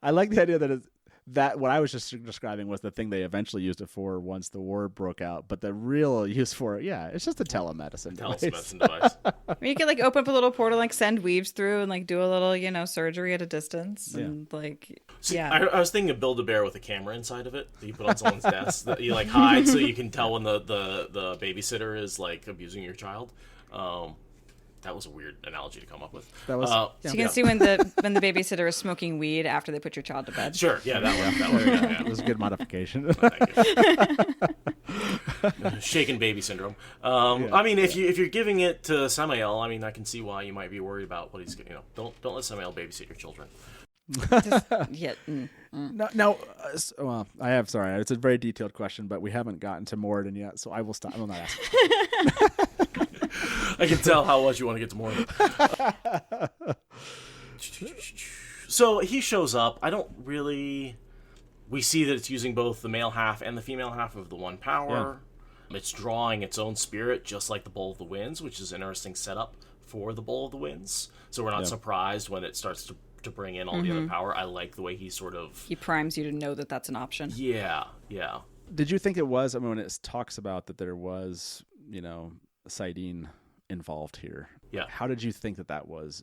D: I like the idea that what I was just describing was the thing they eventually used it for once the war broke out. But the real use for it, it's just a telemedicine device.
B: I mean, you could like open up a little portal, like send weaves through and like do a little, you know, surgery at a distance. And like,
A: See, I was thinking of Build-A-Bear with a camera inside of it that you put on someone's desk that you like hide so you can tell when the babysitter is like abusing your child. That was a weird analogy to come up with.
D: That was,
B: so you can see when the babysitter is smoking weed after they put your child to bed.
A: Sure, yeah, that one.
D: It was a good modification.
A: Shaken baby syndrome. I mean, if you're giving it to Sammael, I mean, I can see why you might be worried about what he's, you know. Don't let Sammael babysit your children.
D: No, well, I have. Sorry, it's a very detailed question, but we haven't gotten to Moridin yet, so I will stop. I will not ask.
A: I can tell how much you want to get to Moridin. So he shows up. I don't really. We see that it's using both the male half and the female half of the one power. Yeah. It's drawing its own spirit, just like the Bowl of the Winds, which is an interesting setup for the Bowl of the Winds. So we're not surprised when it starts to bring in all the other power. I like the way he sort of...
B: He primes you to know that that's an option.
A: Yeah.
D: Did you think it was, I mean, when it talks about that there was, Saidin involved here.
A: Yeah.
D: How did you think that was?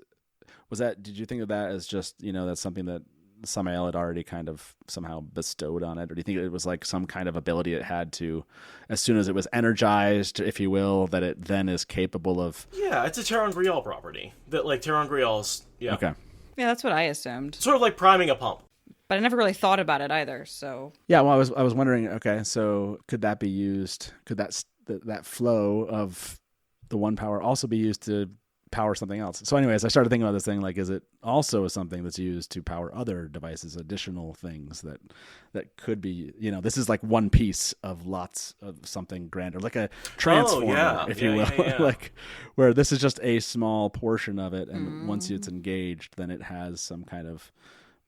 D: Did you think of that as just, that's something that Sammael had already kind of somehow bestowed on it? Or do you think it was like some kind of ability it had to, as soon as it was energized, if you will, that it then is capable of...
A: Yeah, it's a ter'angreal property. That, like, ter'angreal's... Yeah.
D: Okay.
B: Yeah, that's what I assumed.
A: Sort of like priming a pump.
B: But I never really thought about it either, so...
D: Yeah, well, I was wondering, okay, so could that be used, could that flow of the one power also be used to power something else? So anyways, I started thinking about this thing, like, is it also something that's used to power other devices, additional things that could be, this is like one piece of lots of something grander, like a transformer, if you will.
A: Yeah.
D: Like, where this is just a small portion of it, and once it's engaged, then it has some kind of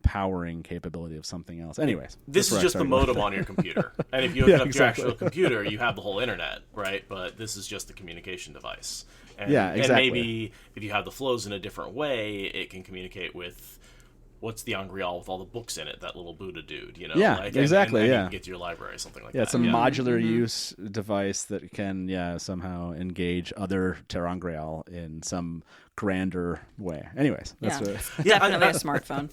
D: powering capability of something else. Anyways,
A: this is just the modem on your computer, and if you hook it up to your actual computer, you have the whole internet, right? But this is just the communication device. And, and maybe if you have the flows in a different way, it can communicate with what's the ter'angreal with all the books in it, that little Buddha dude,
D: Yeah, exactly.
A: And
D: yeah,
A: you can get to your library, something like that.
D: Yeah, it's a modular use device that can, somehow engage other ter'angreal in some grander way. Anyways, that's
B: definitely a smartphone.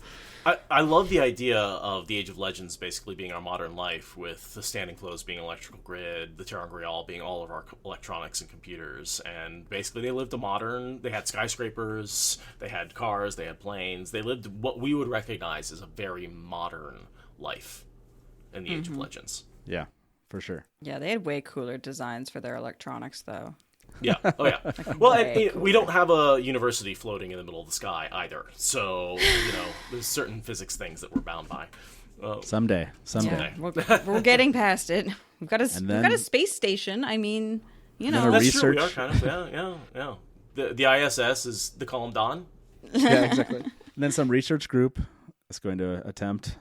A: I love the idea of the Age of Legends basically being our modern life, with the standing flows being an electrical grid, the ter'angreal being all of our electronics and computers, and basically they had skyscrapers, they had cars, they had planes, they lived what we would recognize as a very modern life in the Age of Legends.
D: Yeah, for sure.
B: Yeah, they had way cooler designs for their electronics, though.
A: Yeah. Oh, yeah. Well, we don't have a university floating in the middle of the sky either. So, there's certain physics things that we're bound by.
D: Someday.
B: Yeah, we're getting past it. We've got a space station. I mean,
A: That's true. We are kind of, yeah. The ISS is the Column Dawn.
D: Yeah, exactly. And then some research group is going to attempt,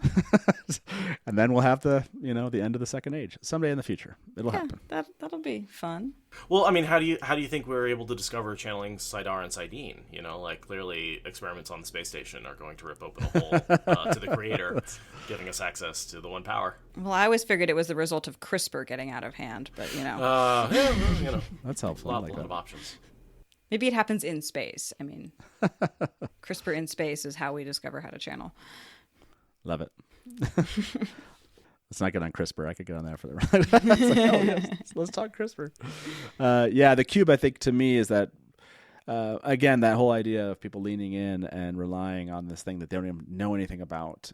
D: and then we'll have the end of the Second Age someday in the future. It'll happen.
B: That'll be fun.
A: Well, I mean, how do you think we were able to discover channeling Sidar and Saidin? Clearly experiments on the space station are going to rip open a hole to the creator, giving us access to the one power.
B: Well, I always figured it was the result of CRISPR getting out of hand, but
D: that's helpful.
A: A lot of options.
B: Maybe it happens in space. I mean, CRISPR in space is how we discover how to channel.
D: Love it. Let's not get on CRISPR. I could get on that for the ride. Let's talk CRISPR. The cube, I think, to me, is that, again, that whole idea of people leaning in and relying on this thing that they don't even know anything about.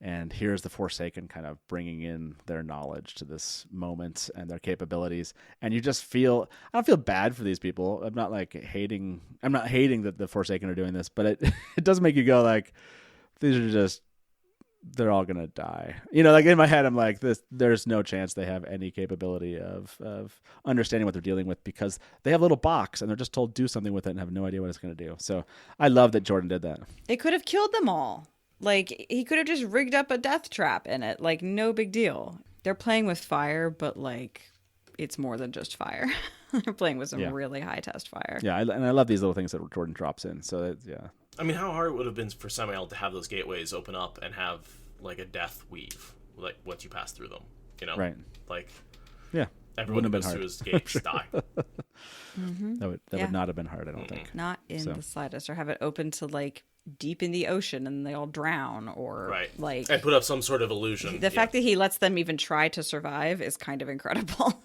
D: And here's the Forsaken kind of bringing in their knowledge to this moment and their capabilities. And you just I don't feel bad for these people. I'm not hating that the Forsaken are doing this, but it does make you go like, these are they're all going to die. In my head, I'm like, there's no chance they have any capability of understanding what they're dealing with, because they have a little box and they're just told do something with it and have no idea what it's going to do. So I love that Jordan did that.
B: It could have killed them all. He could have just rigged up a death trap in it. No big deal. They're playing with fire, but, it's more than just fire. They're playing with some really high-test fire.
D: Yeah, and I love these little things that Jordan drops in. So, yeah.
A: I mean, how hard it would have been for Sammael to have those gateways open up and have, a death weave, once you pass through them,
D: Right.
A: Yeah. Everyone who goes through his gates die.
D: That would not have been hard, I don't think.
B: Not in the slightest. Or have it open to, deep in the ocean and they all drown, or
A: and put up some sort of illusion.
B: The fact that he lets them even try to survive is kind of incredible.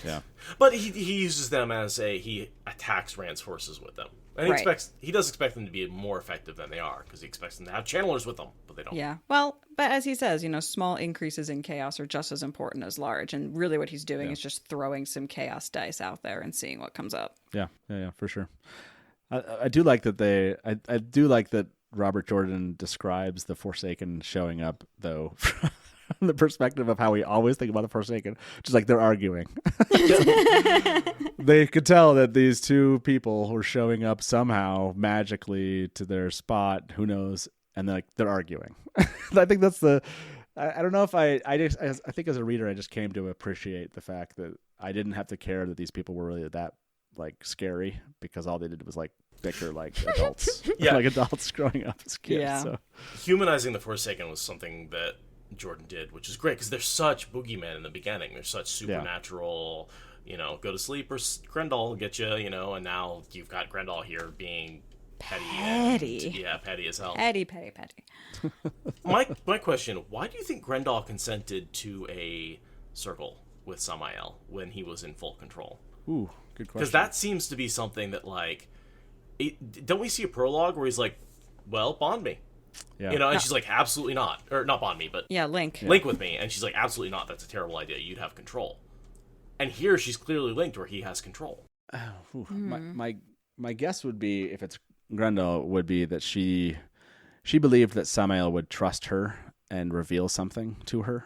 D: Yeah,
A: but he uses them as he attacks Rand's forces with them, and he does expect them to be more effective than they are, because he expects them to have channelers with them, but they don't.
B: Yeah, well, but as he says, small increases in chaos are just as important as large, and really what he's doing is just throwing some chaos dice out there and seeing what comes up.
D: Yeah, for sure. I do like that I do like that Robert Jordan describes the Forsaken showing up, though, from the perspective of how we always think about the Forsaken, which is they're arguing. They could tell that these two people were showing up somehow magically to their spot, who knows, and they're arguing. I think that's I don't know if I think as a reader, I just came to appreciate the fact that I didn't have to care that these people were really that like scary, because all they did was like bicker like adults, like adults growing up as kids.
B: Yeah.
D: So
A: Humanizing the Forsaken was something that Jordan did, which is great because they're such boogeymen in the beginning. They're such supernatural, go to sleep or Graendal will get you, and now you've got Graendal here being petty. Petty as hell.
B: Petty.
A: My question, why do you think Graendal consented to a circle with Sammael when he was in full control?
D: Ooh, good question.
A: Because that seems to be something that, like, don't we see a prologue where he's like, well, bond me?
D: Yeah.
A: And she's like, absolutely not. Or not bond me, but
B: Link.
A: Link with me. And she's like, absolutely not. That's a terrible idea. You'd have control. And here she's clearly linked where he has control.
D: My guess would be, if it's Graendal, would be that she believed that Sammael would trust her and reveal something to her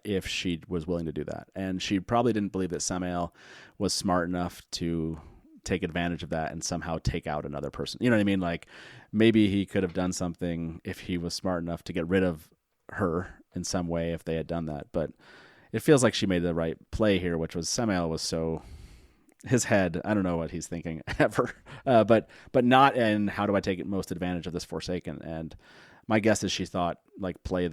D: if she was willing to do that. And she probably didn't believe that Sammael was smart enough to take advantage of that and somehow take out another person. You know what I mean? Like, maybe he could have done something if he was smart enough to get rid of her in some way if they had done that. But it feels like she made the right play here, which was Sammael was so... his head, I don't know what he's thinking ever, but not in how do I take most advantage of this Forsaken. And my guess is she thought, like, play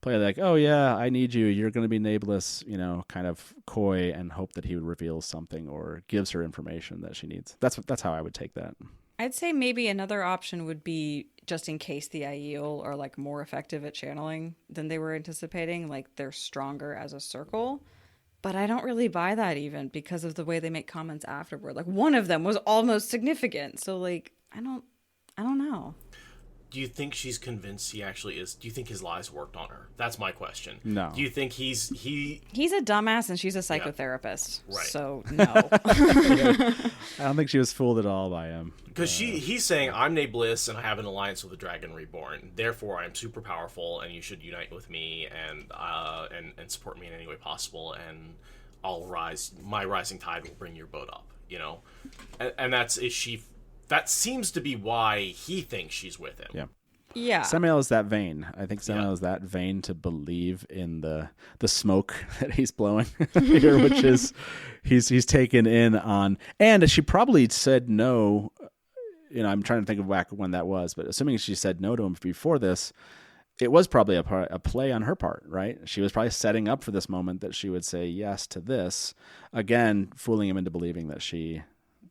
D: like, oh yeah, I need you, you're going to be nameless, kind of coy, and hope that he would reveal something or gives her information that she needs. That's how I would take that.
B: I'd say maybe another option would be, just in case the Aeil are like more effective at channeling than they were anticipating, like they're stronger as a circle. But I don't really buy that, even because of the way they make comments afterward. Like, one of them was almost significant. So, like, I don't know.
A: Do you think she's convinced he actually is? Do you think his lies worked on her? That's my question.
D: No.
A: Do you think he's
B: a dumbass and she's a psychotherapist?
A: Yeah. Right.
B: So no.
D: I don't think she was fooled at all by him.
A: Because he's saying, I'm Nabliss and I have an alliance with the Dragon Reborn. Therefore, I'm super powerful and you should unite with me and support me in any way possible. And I'll rise. My rising tide will bring your boat up. And that seems to be why he thinks she's with him.
D: Yeah.
B: Yeah.
D: Sammael is that vain. I think Sammael is that vain to believe in the smoke that he's blowing here, which is he's taken in on. And she probably said no. I'm trying to think of back when that was, but assuming she said no to him before this, it was probably a play on her part, right? She was probably setting up for this moment that she would say yes to this, again, fooling him into believing that she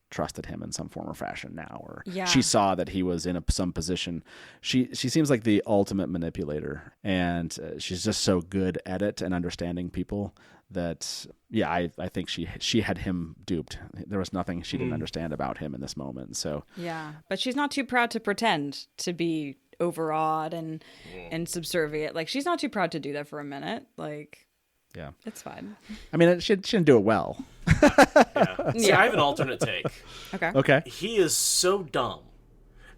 D: trusted him in some form or fashion now, or she saw that he was in some position. She seems like the ultimate manipulator, and she's just so good at it and understanding people that I think she had him duped. There was nothing she didn't understand about him in this moment. So
B: but she's not too proud to pretend to be overawed and subservient. Like, she's not too proud to do that for a minute. Like,
D: yeah,
B: it's fine.
D: I mean, she didn't do it well.
A: See, I have an alternate take.
D: Okay.
A: He is so dumb,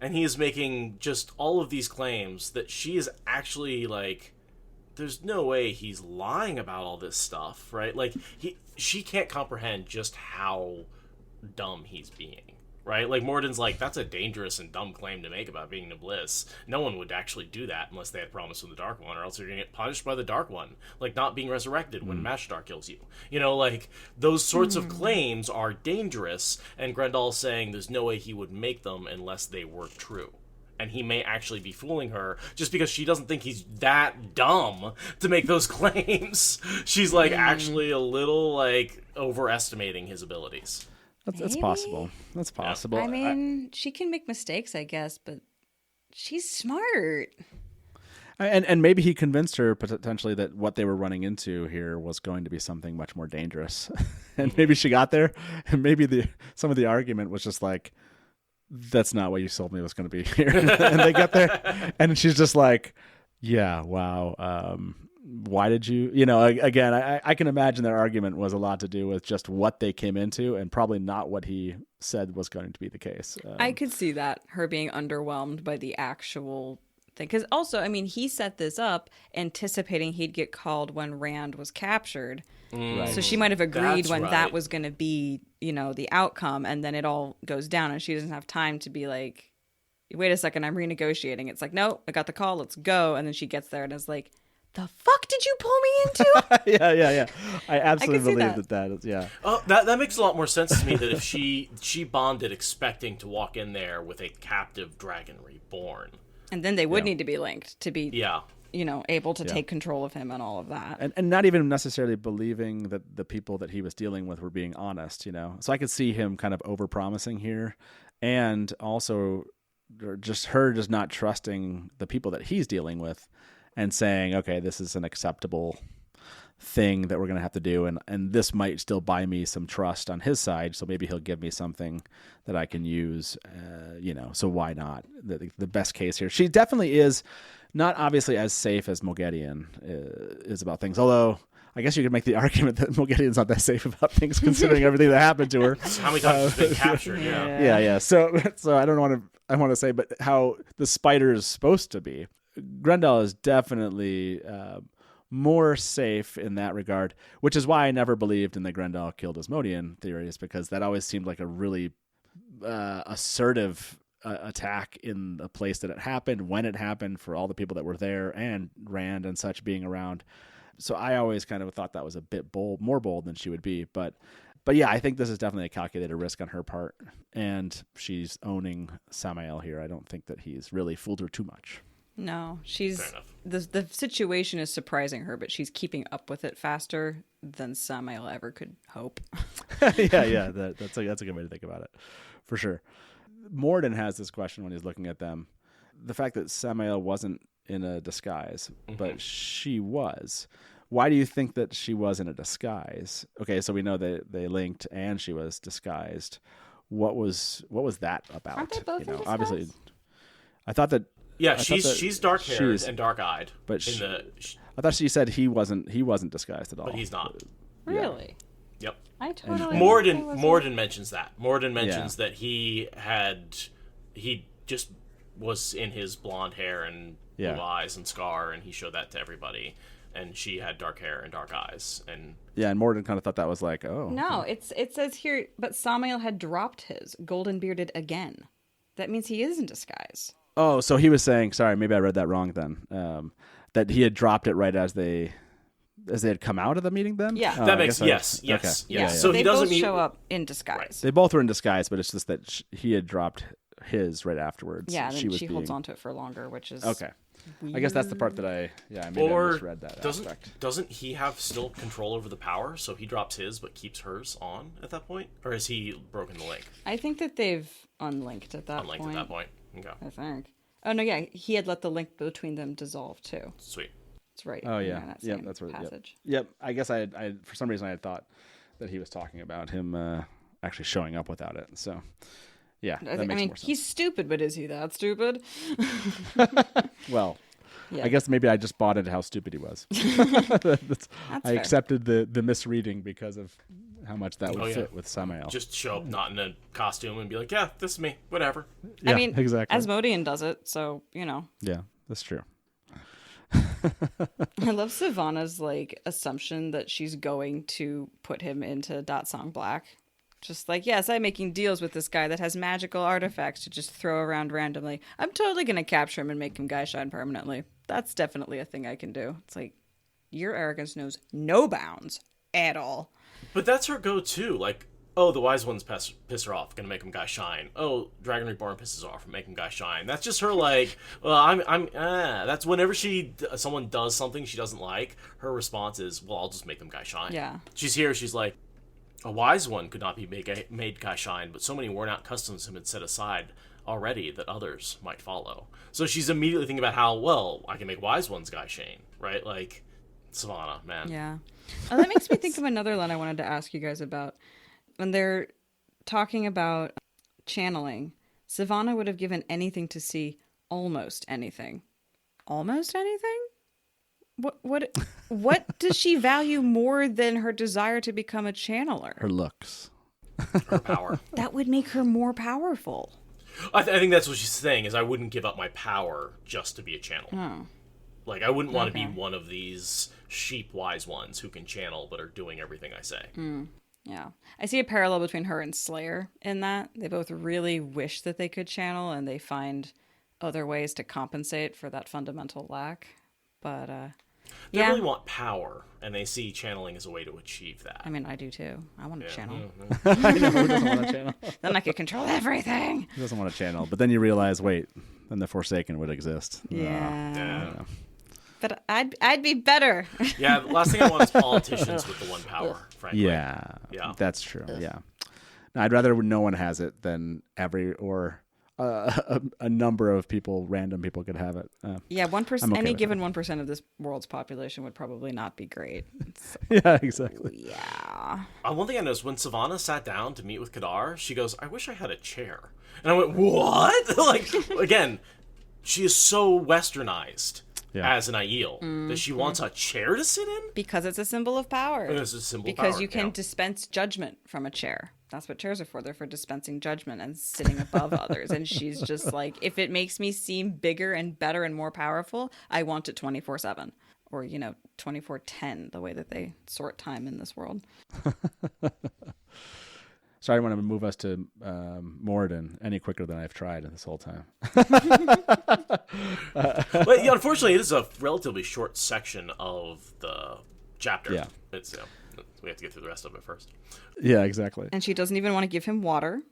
A: and he is making just all of these claims that she is actually like, there's no way he's lying about all this stuff, right? Like, she can't comprehend just how dumb he's being. Right? Like, Moridin's like, that's a dangerous and dumb claim to make about being Nabliss. No one would actually do that unless they had promise from the Dark One, or else you're going to get punished by the Dark One. Like, not being resurrected when Mashdar kills you. Like, those sorts of claims are dangerous, and Graendal's saying there's no way he would make them unless they were true. And he may actually be fooling her just because she doesn't think he's that dumb to make those claims. She's, like, actually a little, like, overestimating his abilities.
D: That's possible. That's possible.
B: I mean, she can make mistakes, I guess, but she's smart.
D: And maybe he convinced her potentially that what they were running into here was going to be something much more dangerous. And maybe she got there, and maybe some of the argument was just like, that's not what you told me was going to be here. And they get there, and she's just like, yeah, wow. Why did you, again, I can imagine their argument was a lot to do with just what they came into and probably not what he said was going to be the case.
B: I could see that, her being underwhelmed by the actual thing. Because also, I mean, he set this up anticipating he'd get called when Rand was captured.
D: Right.
B: So she might have agreed
A: That's
B: that
A: right.
B: was going to be, the outcome. And then it all goes down and she doesn't have time to be like, wait a second, I'm renegotiating. It's like, no, I got the call, let's go. And then she gets there and is like, the fuck did you pull me into?
D: yeah. I absolutely
B: see
D: believe
B: that.
D: that is, yeah.
A: Oh, that makes a lot more sense to me. That if she bonded expecting to walk in there with a captive dragon reborn,
B: And then they would
D: Yeah.
B: need to be linked to be,
A: yeah,
B: able to take control of him and all of that.
D: And not even necessarily believing that the people that he was dealing with were being honest, So I could see him kind of over-promising here, and also just not trusting the people that he's dealing with and saying, okay, this is an acceptable thing that we're going to have to do, and this might still buy me some trust on his side, so maybe he'll give me something that I can use, so why not? The best case here. She definitely is not obviously as safe as Moridin is about things, although I guess you could make the argument that Moridin's not that safe about things considering everything that happened to her.
A: how many times she's been captured? Yeah.
D: Yeah. So I don't want to. I want to say, but how the spider is supposed to be. Graendal is definitely more safe in that regard, which is why I never believed in the Graendal killed Asmodean theories, because that always seemed like a really assertive attack in the place that it happened, when it happened, for all the people that were there, and Rand and such being around. So I always kind of thought that was a bit more bold than she would be, but yeah, I think this is definitely a calculated risk on her part, and she's owning Sammael here. I don't think that he's really fooled her too much.
B: No,
A: Fair enough.
B: the situation is surprising her, but she's keeping up with it faster than Sammael ever could hope.
D: yeah, that's a good way to think about it, for sure. Moridin has this question when he's looking at them: the fact that Sammael wasn't in a disguise, but she was. Why do you think that she was in a disguise? Okay, so we know that they linked and she was disguised. What was that about?
B: Aren't they both in disguise?
D: Obviously, I thought that.
A: Yeah,
D: I thought that
A: she's dark haired
D: she's-
A: and dark eyed.
D: but I thought she said he wasn't disguised at all.
A: But he's not.
B: Really?
A: Yep.
B: I totally.
A: Moridin mentions that. Moridin mentions
D: Yeah.
A: that he just was in his blonde hair and blue
D: Yeah.
A: eyes and scar, and he showed that to everybody. And she had dark hair and dark eyes, and
D: Yeah, and Moridin kind of thought that was like, oh.
B: No, it says here, but Sammael had dropped his golden bearded again. That means he is in disguise.
D: Oh, so he was saying, sorry, maybe I read that wrong then, that he had dropped it right as they had come out of the meeting then?
B: Yeah.
D: Oh,
A: that
D: I
A: makes
D: guess
A: yes.
D: okay.
B: Yeah.
A: So
B: they
A: he doesn't
B: both
A: mean
B: show up in disguise.
D: They both were in disguise, but it's just that he had dropped his right afterwards.
B: Yeah, and then she
D: was
B: holds on to it for longer, which is
D: Okay. I guess that's the part that I maybe I
A: Or
D: misread that aspect.
A: doesn't he have still control over the power? So he drops his but keeps hers on at that point, or has he broken the link?
B: I think that they've unlinked at that
A: Unlinked
B: point.
A: at that point. Okay,
B: I think. Oh no, yeah, he had let the link between them dissolve too.
A: sweet.
B: That's right.
D: Oh yeah,
B: in that
D: yep,
B: same
D: that's what.
B: passage.
D: Yep. I guess I for some reason I had thought that he was talking about him actually showing up without it. So yeah, that makes more sense.
B: He's stupid, but is he that stupid?
D: Well,
B: Yeah.
D: I guess maybe I just bought into how stupid he was. I
B: fair.
D: accepted the misreading because of how much that would fit with Sammael.
A: Just show up not in a costume and be like, yeah, this is me, whatever.
D: Yeah,
B: I mean,
D: exactly.
B: Asmodean does it, so
D: Yeah, that's true.
B: I love Savanna's assumption that she's going to put him into Dot Song Black. Just like, yes, I'm making deals with this guy that has magical artifacts to just throw around randomly. I'm totally going to capture him and make him Guy Shine permanently. That's definitely a thing I can do. It's like, your arrogance knows no bounds at all.
A: But that's her go-to. Like, oh, the wise ones piss her off, gonna make him Guy Shine. Oh, Dragon Reborn pisses her off, make him Guy Shine. That's just her. Like, well, that's whenever someone does something she doesn't like, her response is, well, I'll just make them Guy Shine.
B: Yeah.
A: She's here. She's like, a wise one could not be made Guy Shine, but so many worn-out customs have been set aside already that others might follow. So she's immediately thinking about how, well, I can make wise ones Guy Shane, right? Like, Sevanna, man.
B: Yeah. That makes me think of another line I wanted to ask you guys about. When they're talking about channeling, Savanna would have given anything to see almost anything. Almost anything? What does she value more than her desire to become a channeler?
D: Her looks.
A: Her power.
B: That would make her more powerful.
A: I think that's what she's saying, is I wouldn't give up my power just to be a channeler.
B: Oh.
A: Like, I wouldn't want to
B: Okay.
A: be one of these sheep-wise ones who can channel but are doing everything I say.
B: Yeah. I see a parallel between her and Slayer in that. They both really wish that they could channel, and they find other ways to compensate for that fundamental lack. But
A: They
B: Yeah.
A: really want power, and they see channeling as a way to achieve that.
B: I mean, I do too. I want to channel.
D: I know, who doesn't want to channel?
B: Then I could control everything.
D: Who doesn't want to channel? But then you realize, wait, then the Forsaken would exist.
A: Yeah.
B: But I'd be better.
A: Yeah, the last thing I want is politicians with the one power, frankly.
D: Yeah, that's true. Yeah, no, I'd rather no one has it than a number of people, random people, could have it.
B: Yeah, 1%.
D: I'm okay
B: Any
D: with
B: given 1% of this world's population would probably not be great. So,
D: Yeah, exactly.
B: yeah.
A: One thing I noticed, when Sevanna sat down to meet with Kadar, she goes, I wish I had a chair. And I went, what? Like, again, she is so westernized as an Aeil that she wants a chair to sit in?
B: Because it's a symbol of power.
A: It's a symbol of
B: Because
A: power,
B: you can dispense judgment from a chair. That's what chairs are for. They're for dispensing judgment and sitting above others. And she's just like, if it makes me seem bigger and better and more powerful, I want it 24/7. Or, 24/10, the way that they sort time in this world.
D: Sorry, I want to move us to Moridin any quicker than I've tried this whole time.
A: But yeah, unfortunately, it is a relatively short section of the chapter.
D: Yeah.
A: It's, we have to get through the rest of it first.
D: Yeah, exactly.
B: And she doesn't even want to give him water.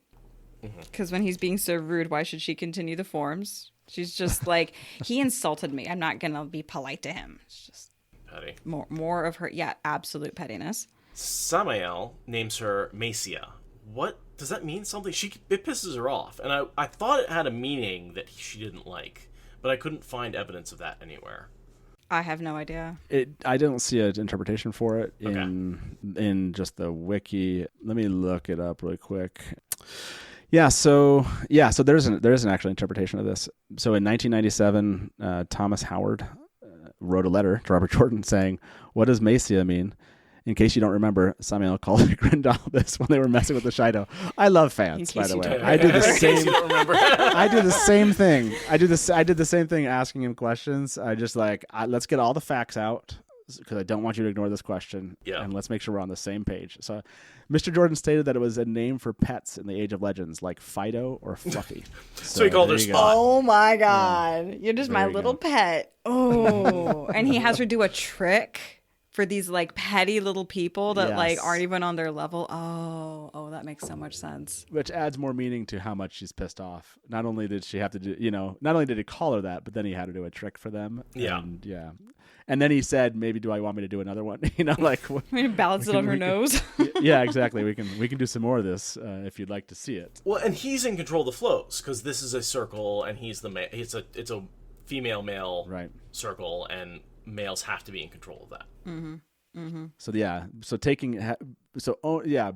B: Because when he's being so rude, why should she continue the forms? She's just like, he insulted me. I'm not going to be polite to him. It's just
A: Petty.
B: more of her, absolute pettiness.
A: Sammael names her Macia. What does that mean? Something it pisses her off, and I thought it had a meaning that she didn't like, but I couldn't find evidence of that anywhere.
B: I have no idea.
D: I don't see an interpretation for it in just the wiki. Let me look it up really quick. So there's an actual interpretation of this. So in 1997, Thomas Howard wrote a letter to Robert Jordan saying, "What does Macia mean?" In case you don't remember, Sammael called Graendal this when they were messing with the Shido. I love fans, by the way. I do the same. I do the same thing. I did the same thing, asking him questions. I just let's get all the facts out because I don't want you to ignore this question.
A: Yeah.
D: And let's make sure we're on the same page. So, Mr. Jordan stated that it was a name for pets in the Age of Legends, like Fido or Fluffy.
A: So he called her Spot.
B: Oh my God! You're just my little pet. Oh, and he has her do a trick for these petty little people that aren't even on their level. Oh, that makes so much sense.
D: Which adds more meaning to how much she's pissed off. Not only did she have to do, not only did he call her that, but then he had to do a trick for them.
A: Yeah.
D: And then he said, maybe do I want me to do another one?
B: I mean, balance it on her nose.
D: Yeah, exactly. We can do some more of this if you'd like to see it.
A: Well, and he's in control of the flows because this is a circle and he's the it's a female male circle and males have to be in control of that.
D: So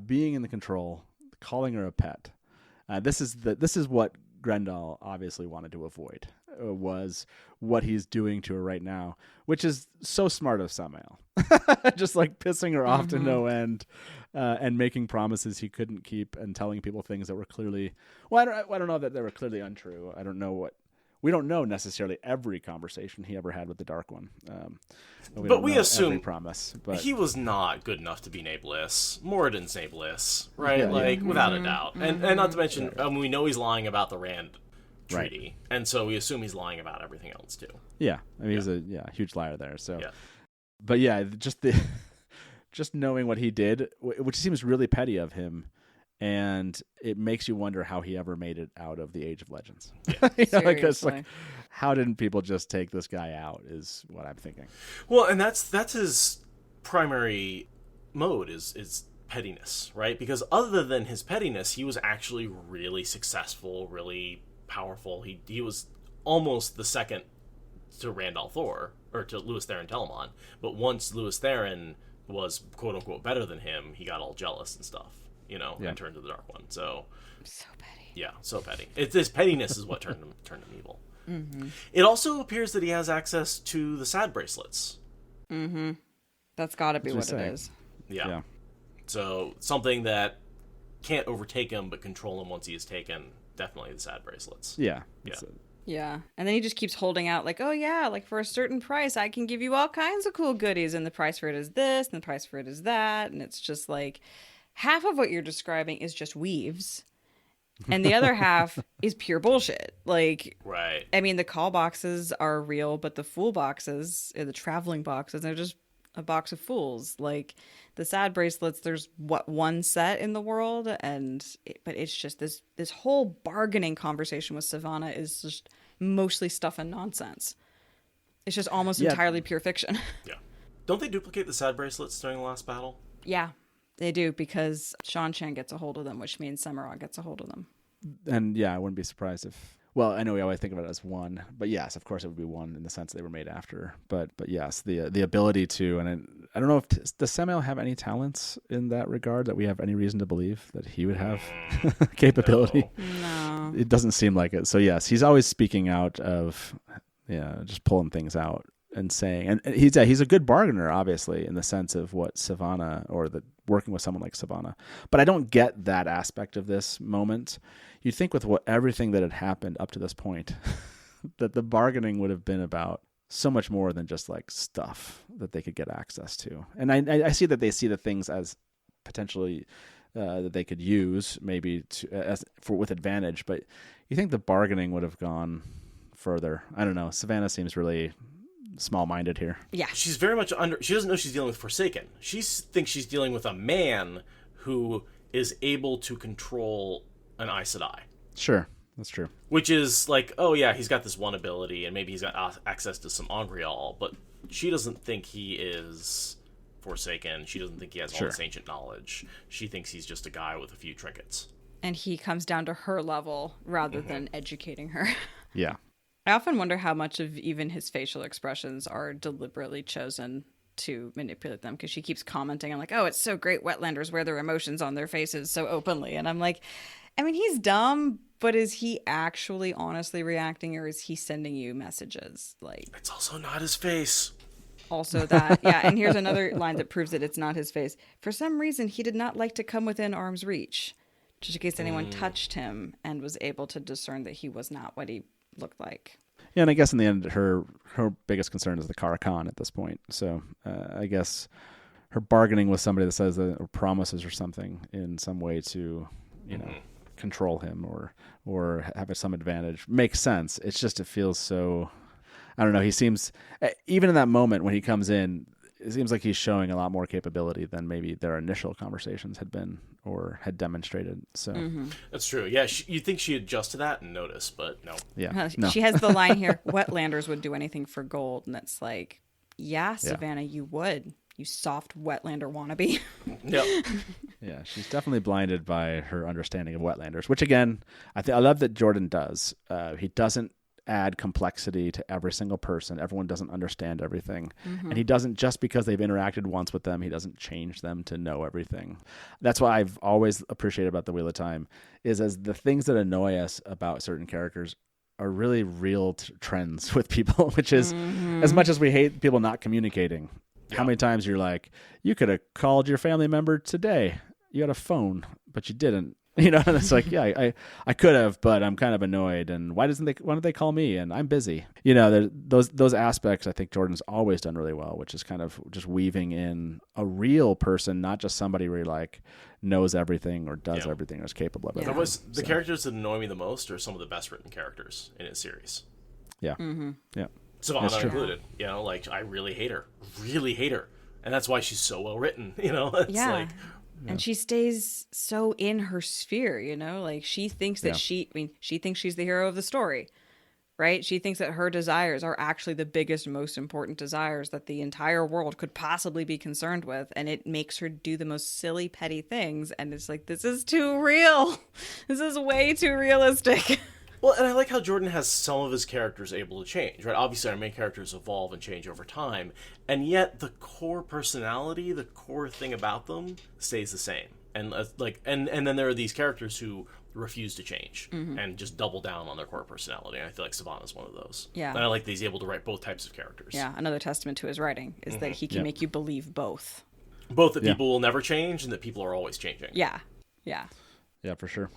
D: being in the control, calling her a pet. This is what Graendal obviously wanted to avoid. Was what he's doing to her right now, which is so smart of Sammael. Just pissing her off to no end, and making promises he couldn't keep, and telling people things that were clearly. Well, I don't know that they were clearly untrue. I don't know what. We don't know necessarily every conversation he ever had with the Dark One. But
A: we assume
D: every promise. But
A: he was not good enough to be Nameless. Moridin's Nameless, right? Without a doubt. And not to mention, we know he's lying about the Rand treaty, and so we assume he's lying about everything else too.
D: Yeah, I mean he's a huge liar there. So,
A: yeah.
D: But just knowing what he did, which seems really petty of him. And it makes you wonder how he ever made it out of the Age of Legends. Yeah. Because how didn't people just take this guy out is what I'm thinking.
A: Well, and that's his primary mode is pettiness, right? Because other than his pettiness, he was actually really successful, really powerful. He was almost the second to Randall Thor, or to Lewis Theron Telamon. But once Lewis Theron was quote-unquote better than him, he got all jealous and stuff. And turned to the Dark One. So
B: petty.
A: Yeah, so petty. This pettiness is what turned him evil. Mm-hmm. It also appears that he has access to the sad bracelets.
B: Mm-hmm. That's got to be what it is.
A: Yeah. So something that can't overtake him but control him once he is taken. Definitely the sad bracelets.
D: Yeah.
B: Yeah. And then he just keeps holding out for a certain price, I can give you all kinds of cool goodies. And the price for it is this, and the price for it is that. And it's just half of what you're describing is just weaves. And the other half is pure bullshit. Like,
A: Right.
B: I mean, the call boxes are real, but the fool boxes, the traveling boxes, they're just a box of fools. Like the sad bracelets, there's one set in the world, but it's just this whole bargaining conversation with Sevanna is just mostly stuff and nonsense. It's just almost entirely pure fiction.
A: Yeah. Don't they duplicate the sad bracelets during the last battle?
B: Yeah, they do, because Shan Chan gets a hold of them, which means Sammael gets a hold of them.
D: And yeah, I wouldn't be surprised if. Well, I know we always think of it as one, but yes, of course it would be one in the sense they were made after. But yes, the ability to, and I don't know if does Sammael have any talents in that regard that we have any reason to believe that he would have capability.
B: No,
D: it doesn't seem like it. So yes, he's always speaking out of, just pulling things out and saying, and he's a good bargainer, obviously, in the sense of what Sevanna or working with someone like Sevanna. But I don't get that aspect of this moment. You'd think with everything that had happened up to this point, that the bargaining would have been about so much more than just like stuff that they could get access to. And I see that they see the things as potentially that they could use maybe with advantage. But you think the bargaining would have gone further? I don't know. Sevanna seems really small-minded here.
B: Yeah,
A: she's very much she doesn't know she's dealing with Forsaken. She thinks she's dealing with a man who is able to control an Aes Sedai.
D: Sure, that's true.
A: Which is like, oh yeah, he's got this one ability, and maybe he's got access to some ter'angreal, but she doesn't think he is Forsaken. She doesn't think he has all this ancient knowledge. She thinks he's just a guy with a few trinkets.
B: And he comes down to her level rather than educating her.
D: Yeah.
B: I often wonder how much of even his facial expressions are deliberately chosen to manipulate them, because she keeps commenting on like, oh, it's so great Wetlanders wear their emotions on their faces so openly. And I'm like, I mean, he's dumb, but is he actually honestly reacting, or is he sending you messages? Like,
A: it's also not his face.
B: Also that, yeah. And here's another line that proves that it's not his face. For some reason, he did not like to come within arm's reach, just in case anyone touched him, and was able to discern that he was not what he looked like.
D: Yeah, and I guess in the end, her biggest concern is the Karakan at this point. So I guess her bargaining with somebody that says that, or promises or something in some way to, control him or have some advantage makes sense. It's just, it feels so, I don't know. He seems, even in that moment when he comes in, it seems like he's showing a lot more capability than maybe their initial conversations had been or had demonstrated. So
A: That's true. Yeah, you'd think she'd adjust to that and notice, but no.
D: Yeah, no.
B: She has the line here, Wetlanders would do anything for gold. And it's like, yeah, Savannah, you would. You soft Wetlander wannabe.
A: Yep.
D: Yeah, she's definitely blinded by her understanding of Wetlanders, which again, I love that Jordan does. He doesn't add complexity to every single person. Everyone doesn't understand everything. And he doesn't, just because they've interacted once with them, he doesn't change them to know everything. That's what I've always appreciated about the Wheel of Time, is as the things that annoy us about certain characters are really real trends with people, which is as much as we hate people not communicating. How many times you're like, you could have called your family member today. You had a phone, but you didn't. And it's like, yeah, I could have, but I'm kind of annoyed. And why don't they call me? And I'm busy. Those aspects I think Jordan's always done really well, which is kind of just weaving in a real person, not just somebody where he like knows everything or does everything or is capable of everything.
A: The characters that annoy me the most are some of the best written characters in his series.
D: Yeah. Yeah.
A: Savannah included. Like I really hate her. And that's why she's so well written. It's like.
B: And she stays so in her sphere, like she thinks that she thinks she's the hero of the story, right? She thinks that her desires are actually the biggest, most important desires that the entire world could possibly be concerned with. And it makes her do the most silly, petty things. And it's like, this is too real. This is way too realistic.
A: Well, and I like how Jordan has some of his characters able to change, right? Obviously, our main characters evolve and change over time, and yet the core personality, the core thing about them, stays the same. And and then there are these characters who refuse to change and just double down on their core personality. And I feel like Savanna's one of those. Yeah, and I like that he's able to write both types of characters.
B: Yeah, another testament to his writing is that he can make you believe both.
A: Both that people will never change and that people are always changing.
B: Yeah,
D: for sure.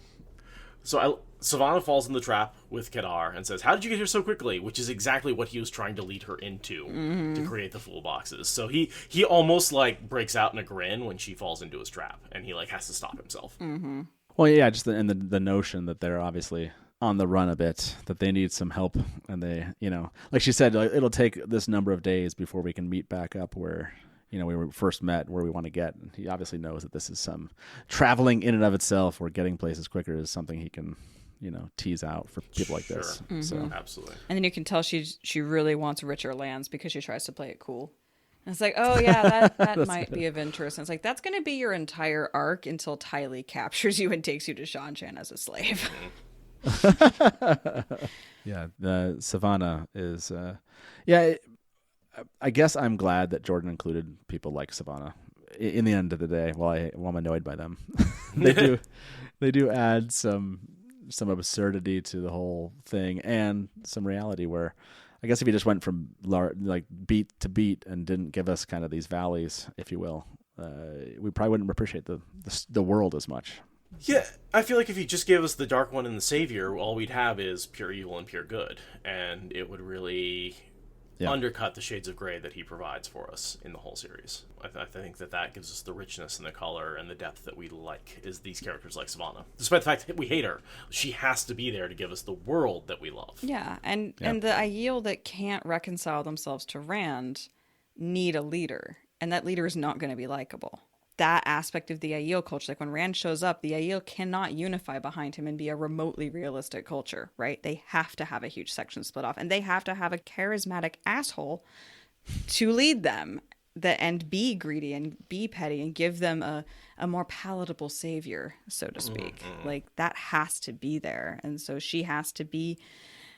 A: So Sevanna falls in the trap with Kedar and says, how did you get here so quickly? Which is exactly what he was trying to lead her into to create the fool boxes. So he almost like breaks out in a grin when she falls into his trap, and he like has to stop himself.
D: Well, yeah, just the notion that they're obviously on the run a bit, that they need some help, and they, like she said, like, it'll take this number of days before we can meet back up where, we were first met, where we want to get. And he obviously knows that this is some traveling in and of itself, or getting places quicker is something he can, tease out for people like this.
B: Mm-hmm.
D: So
A: Absolutely.
B: And then you can tell she really wants richer lands because she tries to play it cool. And it's like, oh yeah, that might be of interest. And it's like, that's going to be your entire arc until Tylee captures you and takes you to Shan-Chan as a slave.
D: Yeah, the Sevanna is, I guess I'm glad that Jordan included people like Sevanna. In the end of the day, while I'm annoyed by them, they do add some absurdity to the whole thing and some reality. Where I guess if you just went from like beat to beat and didn't give us kind of these valleys, if you will, we probably wouldn't appreciate the world as much.
A: Yeah, I feel like if you just gave us the Dark One and the Savior, all we'd have is pure evil and pure good, and it would really undercut the shades of gray that he provides for us in the whole series. I think that gives us the richness and the color and the depth that we like, is these characters like Sevanna. Despite the fact that we hate her, she has to be there to give us the world that we love.
B: Yeah, and the Aeil that can't reconcile themselves to Rand need a leader, and that leader is not going to be likable. That aspect of the Aeil culture, like when Rand shows up, the Aeil cannot unify behind him and be a remotely realistic culture, right? They have to have a huge section split off, and they have to have a charismatic asshole to lead them and be greedy and be petty and give them a more palatable savior, so to speak. Like, that has to be there. And so she has to be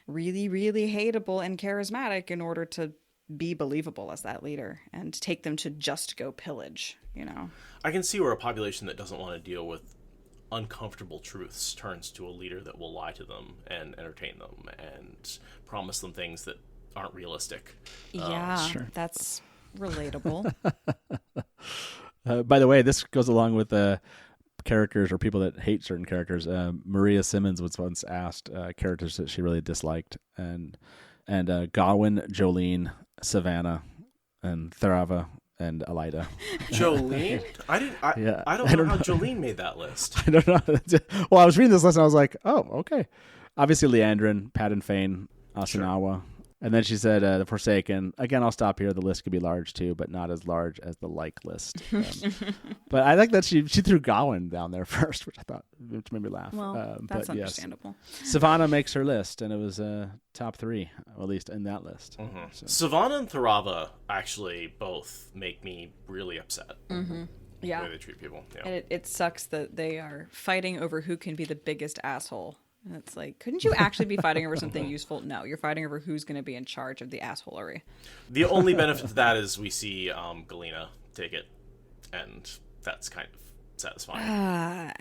B: really, really hateable and charismatic in order to be believable as that leader and take them to just go pillage,
A: I can see where a population that doesn't want to deal with uncomfortable truths turns to a leader that will lie to them and entertain them and promise them things that aren't realistic.
B: Sure. That's relatable.
D: By the way, this goes along with characters or people that hate certain characters. Maria Simmons was once asked characters that she really disliked, and Gawain, Jolene, Sevanna, and Tharava, and Elida.
A: Jolene? I don't know how Jolene made that list.
D: I don't know. Well, I was reading this list and I was like, oh, okay. Obviously Leandrin, Padden Fane, Asanawa. Sure. And then she said, the Forsaken. Again, I'll stop here. The list could be large too, but not as large as the like list. But I like that she threw Gawain down there first, which made me laugh.
B: Well, that's understandable.
D: Yes. Sevanna makes her list, and it was top 3, at least in that list.
A: Mm-hmm. So. Sevanna and Tharava actually both make me really upset.
B: Mm-hmm. Yeah.
A: The way they treat people. Yeah.
B: And it sucks that they are fighting over who can be the biggest asshole. And it's like, couldn't you actually be fighting over something useful? No, you're fighting over who's going to be in charge of the assholery.
A: The only benefit to that is we see Galena take it, and that's kind of satisfying.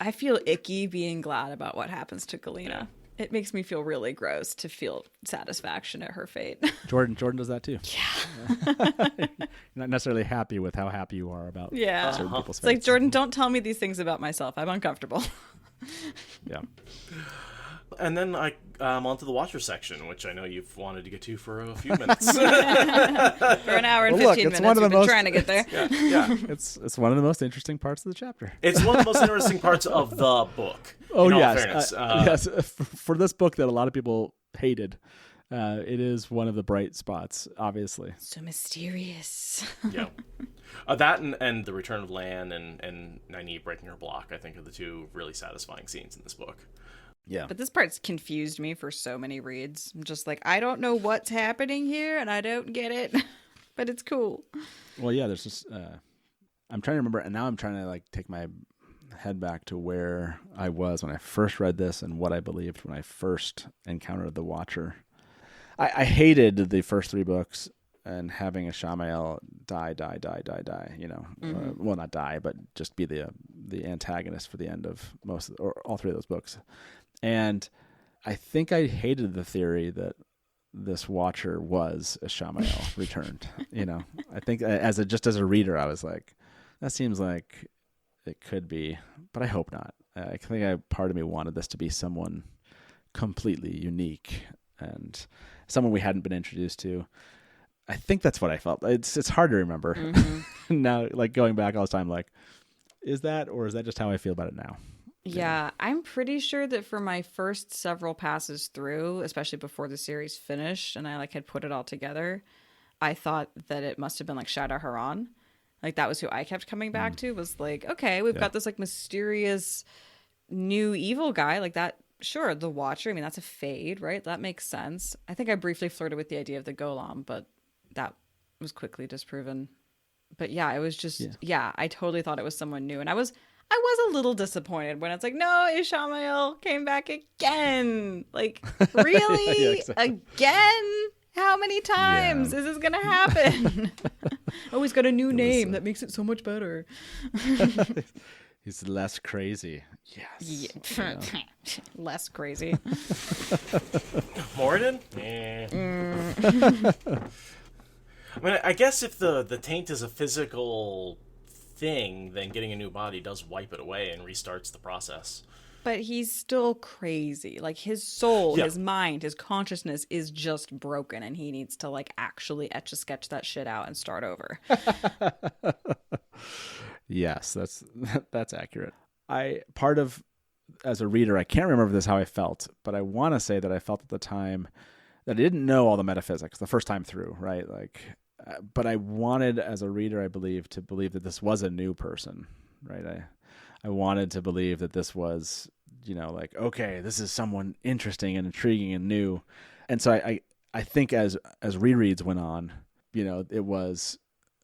B: I feel icky being glad about what happens to Galena. Yeah. It makes me feel really gross to feel satisfaction at her fate.
D: Jordan does that too.
B: Yeah.
D: You're not necessarily happy with how happy you are about certain people's fates.
B: It's like, Jordan, don't tell me these things about myself. I'm uncomfortable.
D: Yeah.
A: And then I'm onto the Watcher section, which I know you've wanted to get to for a few minutes.
B: For an hour and 15 minutes, we've been trying to get there.
A: Yeah.
D: It's one of the most interesting parts of the chapter.
A: It's one of the most interesting parts of the book.
D: Oh, yes. Yes. For this book that a lot of people hated, it is one of the bright spots, obviously.
B: So mysterious.
A: Yeah. That and the return of Lan and Nynaeve breaking her block, I think, are the two really satisfying scenes in this book.
D: Yeah.
B: But this part's confused me for so many reads. I'm just like, I don't know what's happening here, and I don't get it, but it's cool.
D: Well, yeah, there's just, I'm trying to remember, and now I'm trying to, take my head back to where I was when I first read this and what I believed when I first encountered the Watcher. I hated the first 3 books and having a Sammael die, well, not die, but just be the antagonist for the end of all 3 of those books. And I think I hated the theory that this Watcher was a Sammael returned. I think as a reader, I was like, that seems like it could be, but I hope not. I think part of me wanted this to be someone completely unique and someone we hadn't been introduced to. I think that's what I felt. It's hard to remember.
B: Mm-hmm.
D: Now, going back all this time, is that, or is that just how I feel about it now?
B: Yeah, I'm pretty sure that for my first several passes through, especially before the series finished and I like had put it all together, I thought that it must have been like Shadow Haran. Like that was who I kept coming back to, was like, okay, we've got this like mysterious new evil guy like that. Sure, the Watcher. I mean, that's a fade, right? That makes sense. I think I briefly flirted with the idea of the Golem, but that was quickly disproven. But yeah, it was just, I totally thought it was someone new. And I was a little disappointed when it's like, no, Ishamael came back again. Like, really? Again? How many times is this going to happen? Oh, he's got a new name. That makes it so much better.
D: He's less crazy. Yes.
B: Yeah. Less crazy.
A: Moridin? I mean, I guess if the taint is a physical thing, then getting a new body does wipe it away and restarts the process.
B: But he's still crazy. Like his soul, his mind, his consciousness is just broken, and he needs to like actually etch-a-sketch that shit out and start over.
D: Yes, that's accurate. As a reader, I can't remember this how I felt, but I want to say that I felt at the time that I didn't know all the metaphysics the first time through, right? Like, but I wanted, as a reader, I believe, to believe that this was a new person, right? I wanted to believe that this was, like, okay, this is someone interesting and intriguing and new. And so I think as rereads went on, it was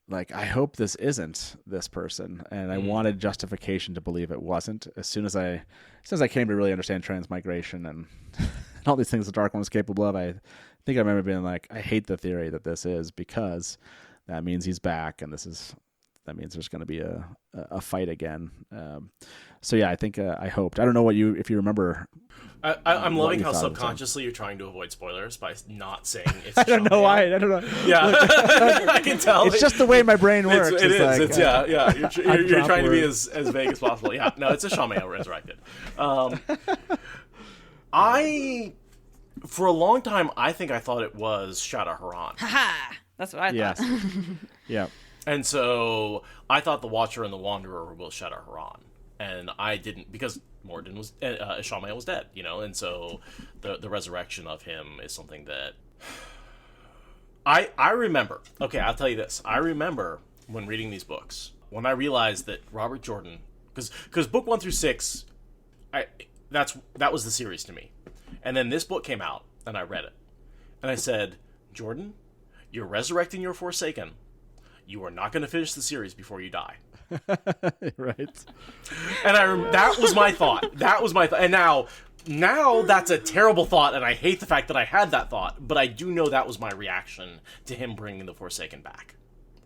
D: like, I hope this isn't this person. And I wanted justification to believe it wasn't. As soon as I came to really understand transmigration and all these things the Dark One was capable of, I think I remember being like, I hate the theory that this is, because that means he's back, and that means there's going to be a fight again. So yeah, I think I hoped. I don't know if you remember.
A: I'm loving how subconsciously you're trying to avoid spoilers by not saying it's.
D: I don't know why. I don't know.
A: Yeah, I can tell.
D: It's just the way my brain works.
A: It's You're trying to be as vague as possible. Yeah, no, it's a Sammael resurrected. For a long time, I think I thought it was Shadow Haran.
B: Ha! That's what I thought.
D: Yes. Yeah.
A: And so I thought the Watcher and the Wanderer were both Shadow Haran, and I didn't, because Moridin was Ishamael was dead, and so the resurrection of him is something that I remember. Okay, I'll tell you this. I remember when reading these books, when I realized that Robert Jordan, because book 1 through 6, that was the series to me, and then this book came out and I read it, and I said, Jordan, you're resurrecting your Forsaken. You are not going to finish the series before you die.
D: Right.
A: And that was my thought. And now that's a terrible thought, and I hate the fact that I had that thought, but I do know that was my reaction to him bringing the Forsaken back.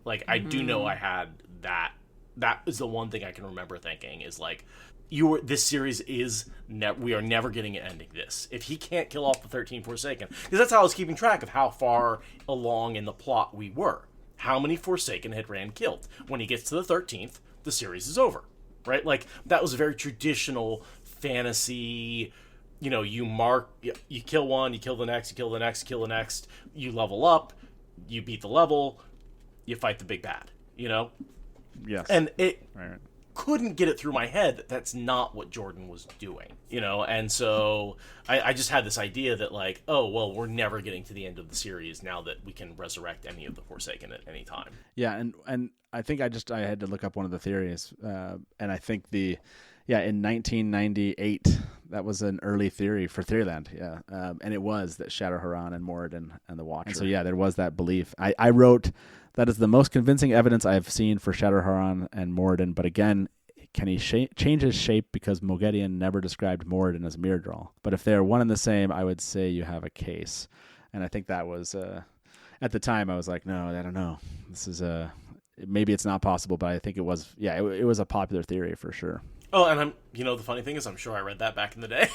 A: Like, I do know I had that. That is the one thing I can remember thinking is like, this series we are never getting an ending this. If he can't kill off the 13 Forsaken, because that's how I was keeping track of how far along in the plot we were. How many Forsaken had Rand killed? When he gets to the 13th, the series is over, right? Like, that was a very traditional fantasy, you kill one, you kill the next, you kill the next, you kill the next, you level up, you beat the level, you fight the big bad,
D: Yes.
A: And it
D: right.
A: couldn't get it through my head that that's not what Jordan was doing, and so I just had this idea that like, oh, well, we're never getting to the end of the series now that we can resurrect any of the Forsaken at any time.
D: Yeah, and I think I had to look up one of the theories, and I think in 1998, that was an early theory for Theoryland, and it was that Shadow Haran and Moridin and the Watcher. And so yeah, there was that belief. I wrote, that is the most convincing evidence I have seen for Shadow Haran and Moridin, but again, can he change his shape because Moghedien never described Moridin as Myrddraal? But if they are one and the same, I would say you have a case. And I think that was, at the time, I was like, no, I don't know. This is maybe it's not possible, but I think it was, it was a popular theory for sure.
A: Oh, and the funny thing is, I'm sure I read that back in the day.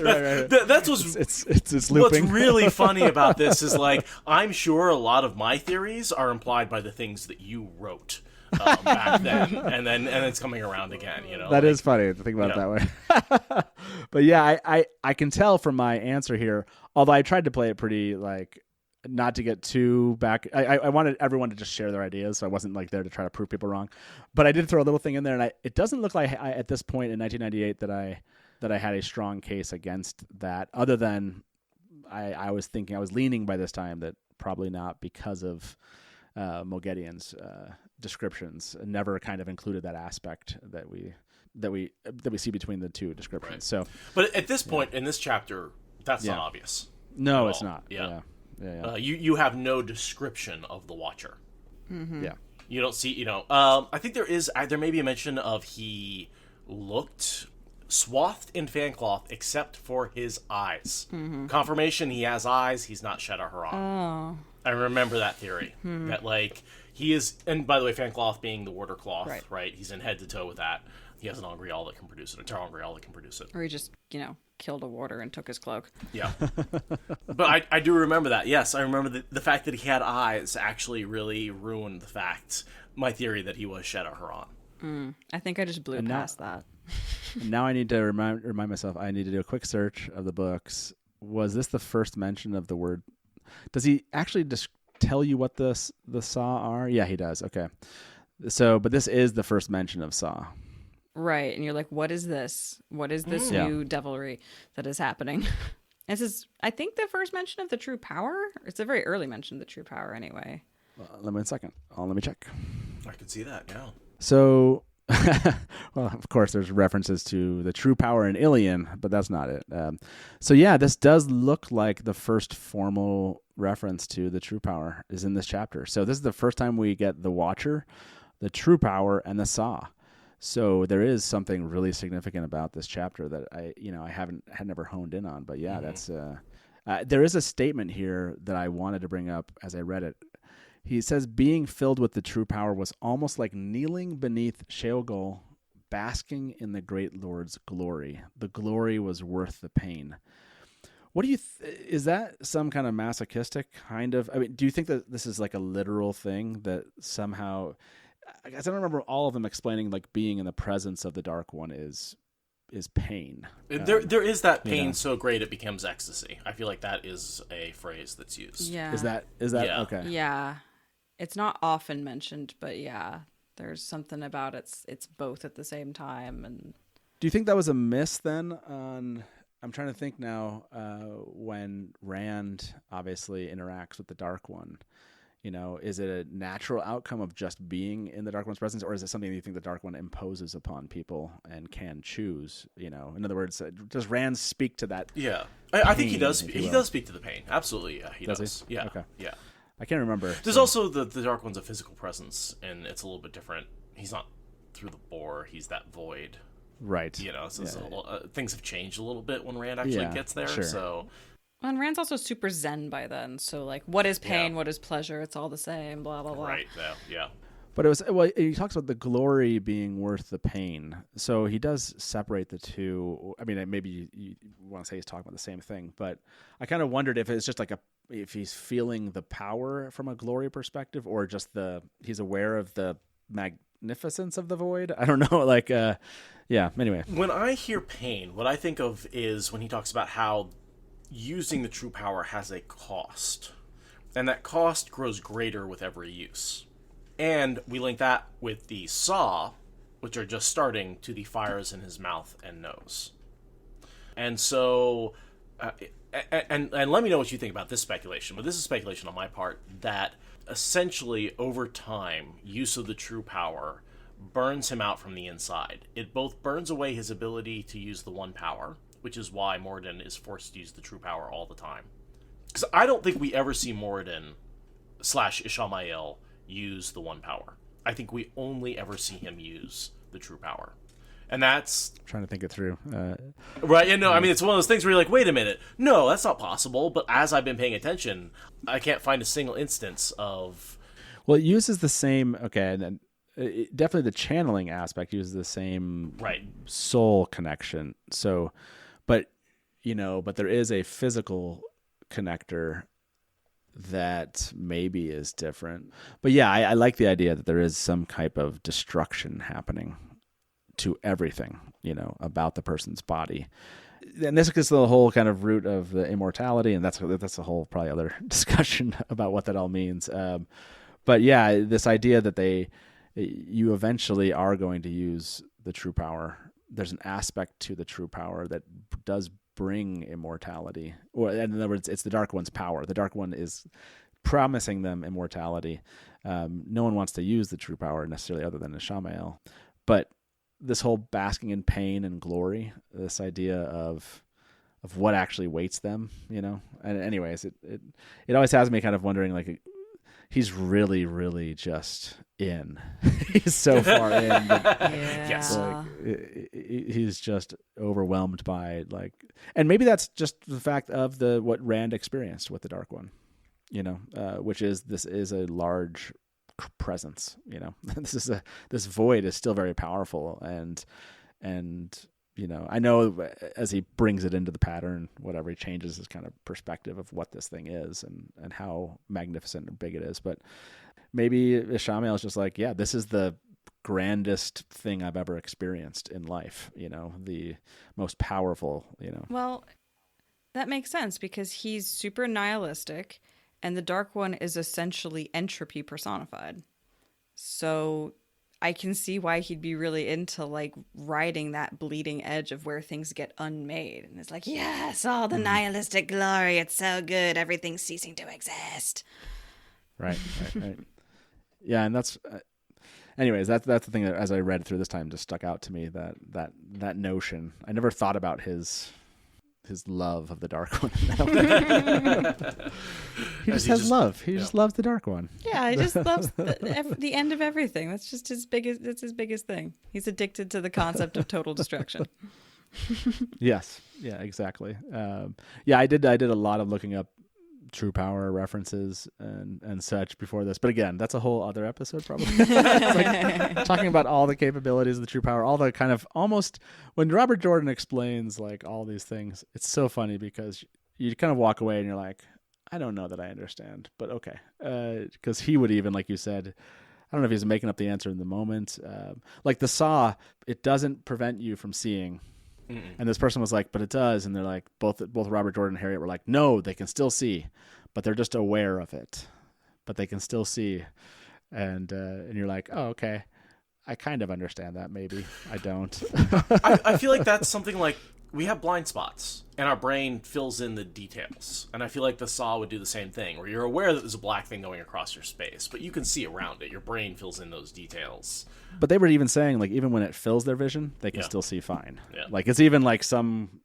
D: Right.
A: That's what's
D: it's looping.
A: What's really funny about this is like, I'm sure a lot of my theories are implied by the things that you wrote back then, and it's coming around again.
D: That is funny to think about it that way. But yeah, I can tell from my answer here, although I tried to play it pretty like not to get too back. I wanted everyone to just share their ideas, so I wasn't like there to try to prove people wrong. But I did throw a little thing in there, and it doesn't look like at this point in 1998 that I had a strong case against that, other than I was leaning by this time that probably not, because of Mogedian's descriptions never kind of included that aspect that we see between the two descriptions. Right. So,
A: but at this point in this chapter, that's not obvious.
D: No, it's not.
A: Yeah. You have no description of the Watcher.
B: Mm-hmm.
D: Yeah.
A: You don't see. I think there may be a mention of he looked swathed in fan cloth except for his eyes. Mm-hmm. Confirmation he has eyes. He's not Shadowhuron.
B: Oh.
A: I remember that theory. That he is, and by the way, fan cloth being the warder cloth, right? He's in head to toe with that. He has an ter'angreal that can produce it, a ter'angreal that can produce it.
B: Or he just, killed a warder and took his cloak.
A: Yeah. But I do remember that. Yes, I remember the fact that he had eyes actually really ruined my theory that he was Shadowhuron.
B: I think I just blew past that.
D: Now I need to remind myself, I need to do a quick search of the books. Was this the first mention of the word? Does he actually just tell you what the Saw are? Yeah, he does. Okay. So, but this is the first mention of Saw.
B: Right. And you're like, what is this? What is this new devilry that is happening? This is, I think, the first mention of the true power. It's a very early mention of the true power anyway.
D: Let me a second. Let me check.
A: I can see that, yeah.
D: So, well, of course, there's references to the true power in Ilion, but that's not it. So, yeah, this does look like the first formal reference to the true power is in this chapter. So this is the first time we get the Watcher, the true power, and the Saw. So there is something really significant about this chapter that I had never honed in on. But yeah, that's there is a statement here that I wanted to bring up as I read it. He says, being filled with the true power was almost like kneeling beneath Sheol, basking in the great Lord's glory. The glory was worth the pain. What do you is that some kind of masochistic kind of? I mean, do you think that this is like a literal thing that somehow? I guess I don't remember all of them explaining like being in the presence of the Dark One is pain.
A: There is that pain so great it becomes ecstasy. I feel like that is a phrase that's used.
B: Yeah.
D: Is that okay?
B: Yeah. It's not often mentioned, but yeah, there's something about it's both at the same time. And
D: do you think that was a miss then on? I'm trying to think now. When Rand obviously interacts with the Dark One. Is it a natural outcome of just being in the Dark One's presence, or is it something you think the Dark One imposes upon people and can choose? In other words, does Rand speak to that?
A: Yeah, I think he does. He does speak to the pain. Absolutely, yeah, he does.
D: He?
A: Yeah,
D: okay.
A: Yeah.
D: I can't remember.
A: There's also the Dark One's a physical presence, and it's a little bit different. He's not through the bore; he's that void.
D: Right.
A: Things have changed a little bit when Rand actually gets there.
D: Sure.
A: So.
B: And Rand's also super zen by then, so like, what is pain? What is pleasure? It's all the same. Blah blah blah.
A: Right. Yeah.
D: But he talks about the glory being worth the pain. So he does separate the two. I mean, maybe you want to say he's talking about the same thing, but I kind of wondered if it's just like if he's feeling the power from a glory perspective, or just he's aware of the magnificence of the void. I don't know. Anyway.
A: When I hear pain, what I think of is when he talks about how using the true power has a cost, and that cost grows greater with every use. And we link that with the Saw, which are just starting, to the fires in his mouth and nose. And so, and let me know what you think about this speculation, but this is speculation on my part, that essentially over time, use of the true power burns him out from the inside. It both burns away his ability to use the one power, which is why Moridin is forced to use the true power all the time. Because I don't think we ever see Moridin / Sammael use the one power. I think we only ever see him use the true power. And that's...
D: I'm trying to think it through.
A: Right, I mean, it's one of those things where you're like, wait a minute, no, that's not possible. But as I've been paying attention, I can't find a single instance of...
D: Well, it uses the same... Okay, and then definitely the channeling aspect uses the same soul connection. So... But there is a physical connector that maybe is different. But yeah, I like the idea that there is some type of destruction happening to everything, about the person's body. And this gets to the whole kind of root of the immortality, and that's a whole probably other discussion about what that all means. But yeah, this idea that you eventually are going to use the true power. There's an aspect to the true power that does bring immortality. Or in other words, it's the Dark One's power. The Dark One is promising them immortality. No one wants to use the true power necessarily other than a Sammael. But this whole basking in pain and glory, this idea of what actually waits them, And anyways, it always has me kind of wondering, like, he's really, really just in. He's so far in.
A: Yes.
D: He's just overwhelmed by, like, and maybe that's just the fact of what Rand experienced with the Dark One, which is this is a large presence. This void is still very powerful, and I know as he brings it into the pattern, whatever, he changes his kind of perspective of what this thing is and how magnificent and big it is. But maybe Sammael is just like, yeah, this is the grandest thing I've ever experienced in life, the most powerful,
B: Well, that makes sense because he's super nihilistic and the Dark One is essentially entropy personified. So I can see why he'd be really into, like, riding that bleeding edge of where things get unmade. And it's like, yes, all the nihilistic glory. It's so good. Everything's ceasing to exist.
D: Right. Yeah, and that's... anyways, that's the thing that, as I read through this time, just stuck out to me, that notion. I never thought about his love of the Dark One. He just has love. He just loves the Dark One.
B: Yeah, he just loves the end of everything. That's just his biggest thing. He's addicted to the concept of total destruction.
D: Yes. Yeah, exactly. I did a lot of looking up true power references and such before this, but again, that's a whole other episode probably. It's like talking about all the capabilities of the true power, all the kind of almost when Robert Jordan explains like all these things, it's so funny because you kind of walk away and you're like, I don't know that I understand, but okay, because he would even, like you said, I don't know if he's making up the answer in the moment, like the saw, it doesn't prevent you from seeing. And this person was like, but it does. And they're like, both Robert Jordan and Harriet were like, no, they can still see, but they're just aware of it, but they can still see. And you're like, oh, okay. I kind of understand that. Maybe I don't.
A: I feel like that's something like we have blind spots and our brain fills in the details. And I feel like the saw would do the same thing where you're aware that there's a black thing going across your space, but you can see around it. Your brain fills in those details.
D: But they were even saying, like, even when it fills their vision, they can still see fine.
A: Yeah.
D: Like, it's even like some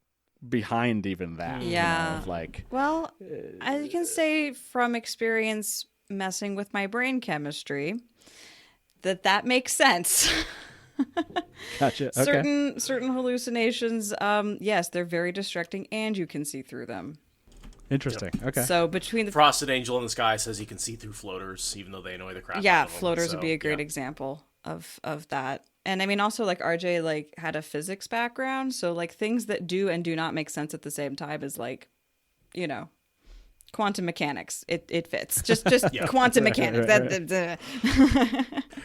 D: behind even that.
B: Yeah.
D: Like,
B: well, I can say from experience messing with my brain chemistry that makes sense.
D: Gotcha. Okay.
B: Certain hallucinations, yes, they're very distracting and you can see through them.
D: Interesting. Yep. Okay.
B: So between the
A: Frosted Angel in the Sky says he can see through floaters, even though they annoy the crap out of him.
B: Floaters would be a great example of that. And I mean, also like RJ like had a physics background, so like things that do and do not make sense at the same time is like, quantum mechanics. It fits. Just quantum mechanics.
D: Right.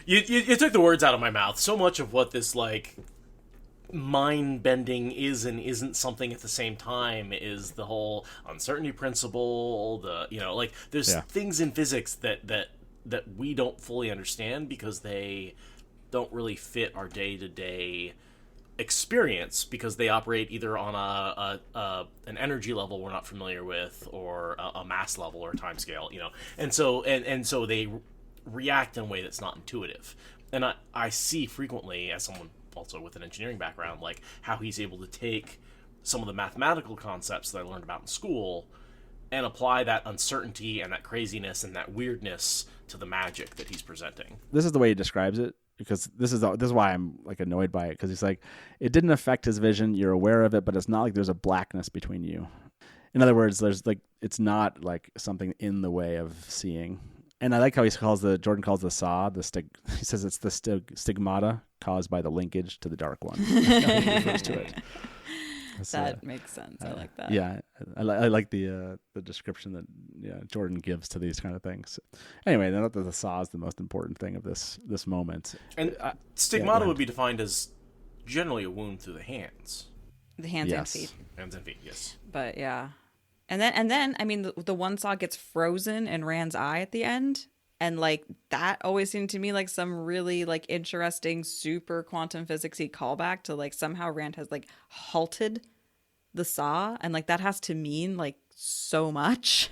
A: You took the words out of my mouth. So much of what this like mind bending is and isn't something at the same time is the whole uncertainty principle. There's things in physics that we don't fully understand because they don't really fit our day-to-day experience because they operate either on an energy level we're not familiar with or a mass level or a time scale, and so they react in a way that's not intuitive. And I see frequently, as someone also with an engineering background, like how he's able to take some of the mathematical concepts that I learned about in school and apply that uncertainty and that craziness and that weirdness to the magic that he's presenting.
D: This is the way he describes it, because this is why I'm like annoyed by it, because he's like, it didn't affect his vision, you're aware of it, but it's not like there's a blackness between you. In other words, there's like, it's not like something in the way of seeing. And I like how Jordan calls the saw, he says it's the stigmata caused by the linkage to the Dark One. That's how he refers to it.
B: That makes sense. I like that.
D: Yeah, I like the description that Jordan gives to these kind of things. Anyway, not that the saw is the most important thing of this moment.
A: And stigmata would be defined as generally a wound through the hands.
B: The hands and
D: Yes.
B: feet.
A: Hands and feet, yes.
B: But yeah. And then I mean the one saw gets frozen in Rand's eye at the end. And like that always seemed to me like some really like interesting super quantum physicsy callback to like somehow Rand has like halted the saw, and like that has to mean like so much.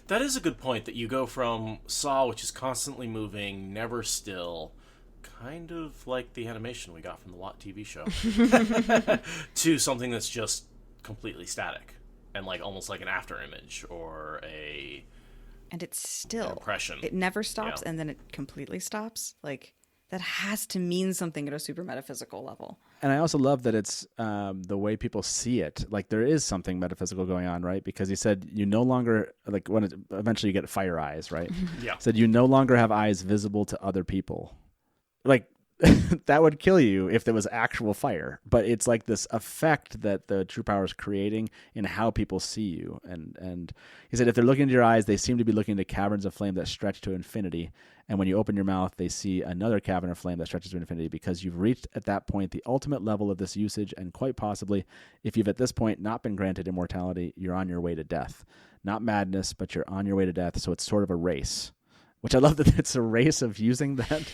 A: That is a good point, that you go from Saw, which is constantly moving, never still, kind of like the animation we got from the Watt TV show, to something that's just completely static and like almost like an after image or a
B: And it's still
A: impression.
B: It never stops,
A: Yeah.
B: and then it completely stops. Like that has to mean something at a super metaphysical level.
D: And I also love that it's the way people see it. Like there is something metaphysical going on, right? Because he said you no longer, like when eventually you get fire eyes, right?
A: Yeah.
D: Said you no longer have eyes visible to other people. Like that would kill you if there was actual fire. But it's like this effect that the true power is creating in how people see you. And he said if they're looking into your eyes, they seem to be looking into caverns of flame that stretch to infinity. And when you open your mouth, they see another cavern of flame that stretches to infinity, because you've reached at that point the ultimate level of this usage, and quite possibly, if you've at this point not been granted immortality, you're on your way to death. Not madness, but you're on your way to death, so it's sort of a race. Which I love that it's a race of using that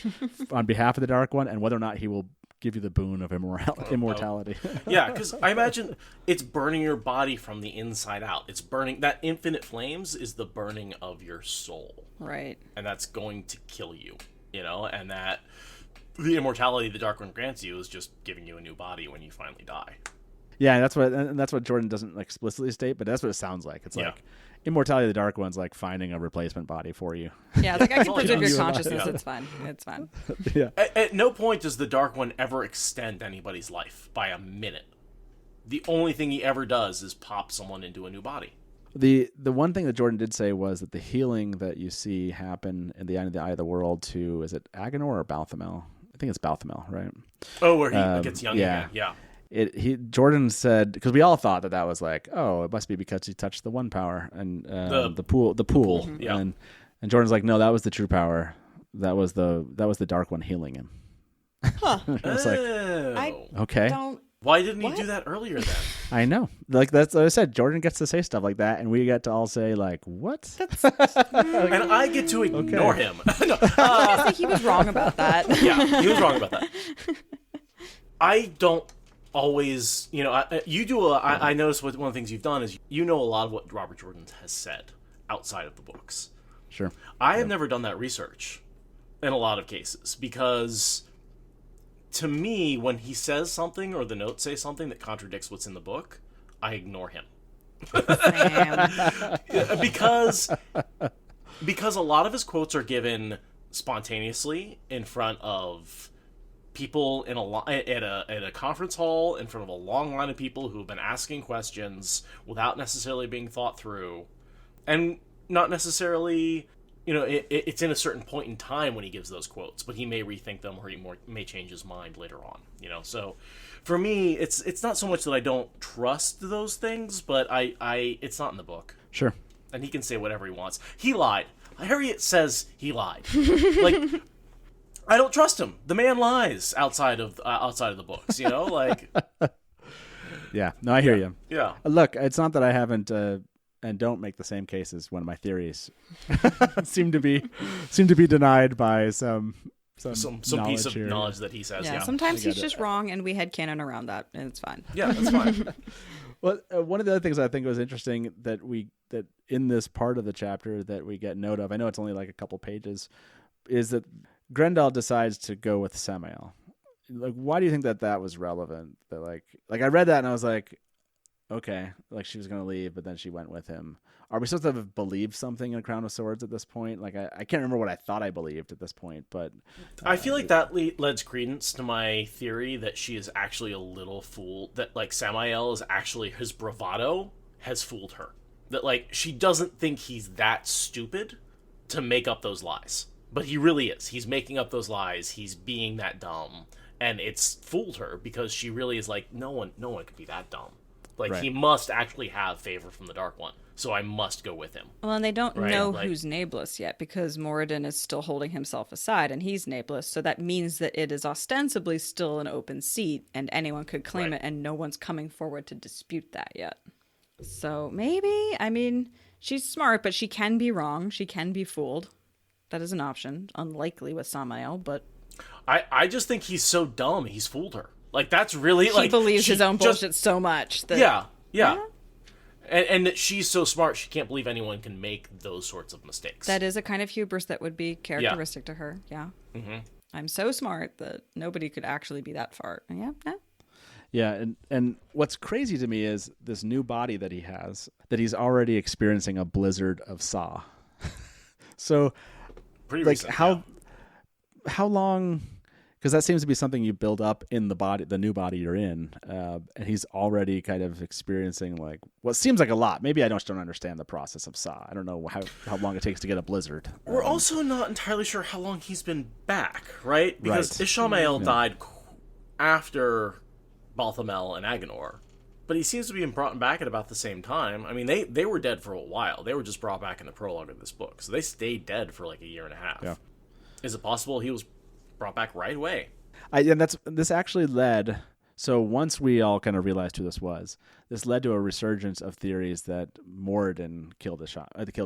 D: on behalf of the Dark One, and whether or not he will give you the boon of immortality.
A: Yeah, because I imagine it's burning your body from the inside out. It's burning, that infinite flames is the burning of your soul.
B: Right.
A: And that's going to kill you, and that the immortality the Dark One grants you is just giving you a new body when you finally die.
D: Yeah, and that's what Jordan doesn't explicitly state, but that's what it sounds like. It's like immortality of the Dark One's like finding a replacement body for you.
B: Yeah, like I can
A: Oh,
B: preserve
A: yeah.
B: your consciousness.
A: Yeah.
B: It's fine. It's fine.
D: Yeah.
A: At no point does the Dark One ever extend anybody's life by a minute. The only thing he ever does is pop someone into a new body.
D: The one thing that Jordan did say was that the healing that you see happen in the Eye of the World to, is it Agenor or Balthamel? I think it's Balthamel, right?
A: Oh, where he gets young again. Yeah.
D: Jordan said, because we all thought that was like, oh, it must be because he touched the one power and the pool.
A: Yeah.
D: And Jordan's like, no, that was the true power. That was the Dark One healing him.
B: Huh.
D: It's like, okay.
A: Why didn't he
B: What?
A: do that earlier then?
D: I know. Like that's what I said. Jordan gets to say stuff like that, and we get to all say like, "What?"
A: And I get to ignore him. No,
B: I think he was wrong about that.
A: yeah, he was wrong about that. I don't always, you do. I notice one of the things you've done is a lot of what Robert Jordan has said outside of the books.
D: Sure.
A: I have never done that research in a lot of cases, because to me, when he says something or the notes say something that contradicts what's in the book, I ignore him. because a lot of his quotes are given spontaneously in front of people at a conference hall, in front of a long line of people who have been asking questions without necessarily being thought through, and not necessarily, it's in a certain point in time when he gives those quotes, but he may rethink them, or he may change his mind later on. So for me, it's not so much that I don't trust those things, but it's not in the book.
D: Sure.
A: And he can say whatever he wants. He lied. Harriet says he lied. Like, I don't trust him. The man lies outside of the books. Like.
D: Yeah. No, I hear you.
A: Yeah.
D: Look, it's not that I haven't and don't make the same cases when my theories seem to be denied by some
A: piece of
D: here.
A: knowledge that he says.
B: Yeah,
A: Yeah.
B: sometimes he's just wrong, and we headcanon around that, and it's fine.
A: Yeah, that's fine.
D: Well, one of the other things I think was interesting that in this part of the chapter that we get note of, I know it's only like a couple pages, is that Graendal decides to go with Sammael. Like, why do you think that was relevant? That like I read that and I was like, okay, like she was going to leave, but then she went with him. Are we supposed to have believed something in A Crown of Swords at this point? Like, I can't remember what I thought I believed at this point, but...
A: I feel like that lends credence to my theory that she is actually a little fool, that, like, Sammael is actually, his bravado has fooled her. That, like, she doesn't think he's that stupid to make up those lies. But he really is. He's making up those lies. He's being that dumb. And it's fooled her, because she really is like, no one could be that dumb. Like,
D: Right.
A: he must actually have favor from the Dark One, so I must go with him.
B: Well, and they don't
A: Right,
B: know
A: like-
B: who's nameless yet because Moridin is still holding himself aside and he's nameless. So that means that it is ostensibly still an open seat and anyone could claim
A: Right.
B: it and no one's coming forward to dispute that yet. So maybe, I mean, she's smart, but she can be wrong. She can be fooled. That is an option. Unlikely with Sammael, but
A: I just think he's so dumb, he's fooled her. Like, that's really,
B: he believes his own
A: just-
B: bullshit so much that
A: Yeah. And that she's so smart, she can't believe anyone can make those sorts of mistakes.
B: that is a kind of hubris that would be characteristic to her. Yeah.
A: Mm-hmm.
B: I'm so smart that nobody could actually be that far. Yeah.
D: Yeah, and what's crazy to me is this new body that he has, that he's already experiencing a blizzard of Saw. So,
A: Pretty
D: like,
A: recent,
D: how long? Because that seems to be something you build up in the body, the new body you're in, and he's already kind of experiencing like what seems like a lot. Maybe I just don't understand the process of Saw. I don't know how long it takes to get a blizzard.
A: We're also not entirely sure how long he's been back, right? Because
D: Right.
A: Ishmael died after Balthamel and Agenor, but he seems to be brought back at about the same time. I mean, they were dead for a while. They were just brought back in the prologue of this book, so they stayed dead for like a year and a half.
D: Yeah.
A: Is it possible he was brought back right away?
D: And this actually led. So once we all kind of realized who this was, this led to a resurgence of theories that Moridin killed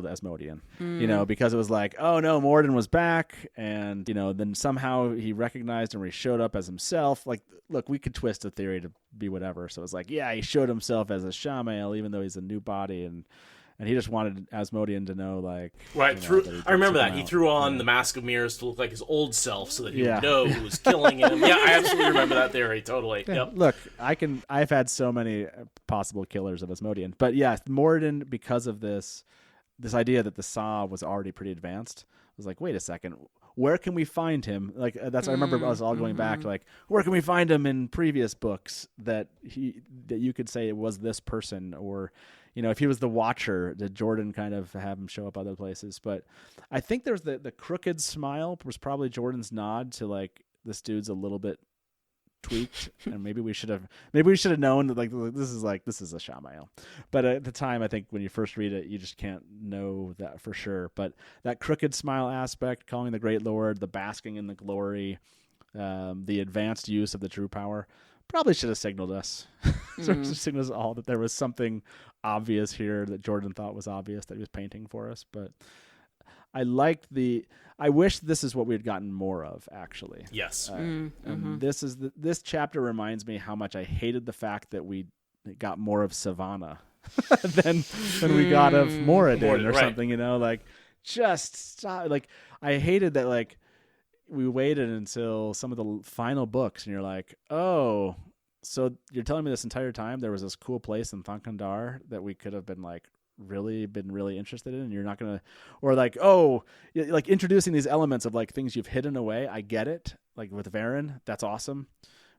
D: Asmodean. You know, because it was like, oh no, Moridin was back, and you know, then somehow he recognized him, or he showed up as himself. Like, look, we could twist the theory to be whatever. So it's like, yeah, he showed himself as a Sammael, even though he's a new body, and he just wanted Asmodean to know, like,
A: Right,
D: you know, that he
A: I remember
D: took
A: that.
D: him
A: He
D: out.
A: threw on
D: Yeah.
A: the Mask of Mirrors to look like his old self so that he
D: Yeah.
A: would know who was killing him. Yeah, I absolutely remember that theory, totally.
D: Yeah,
A: Yep.
D: look, I've had so many possible killers of Asmodean, but yeah, Moridin, because of this idea that the Saw was already pretty advanced, was like, wait a second, where can we find him? Like, I remember us all going back to like, where can we find him in previous books that you could say it was this person, or, you know, if he was the Watcher, did Jordan kind of have him show up other places? But I think there's the crooked smile was probably Jordan's nod to like, this dude's a little bit tweaked, and maybe we should have known that like this is a Sammael. But at the time, I think when you first read it, you just can't know that for sure. But that crooked smile aspect, calling the Great Lord, the basking in the glory, the advanced use of the true power, probably should have signaled us. Sort of signals all that there was something obvious here that Jordan thought was obvious that he was painting for us. But I wish this is what we had gotten more of, actually.
A: Yes.
D: And this chapter reminds me how much I hated the fact that we got more of Sevanna than we got of Moridin or
A: right.
D: something, you know, like just stop. Like, I hated that, like, we waited until some of the final books and you're like, oh, so you're telling me this entire time there was this cool place in Thankandar that we could have been like really interested in, and you're not gonna, or like, oh, like introducing these elements of like things you've hidden away. I get it, like with Varen, that's awesome,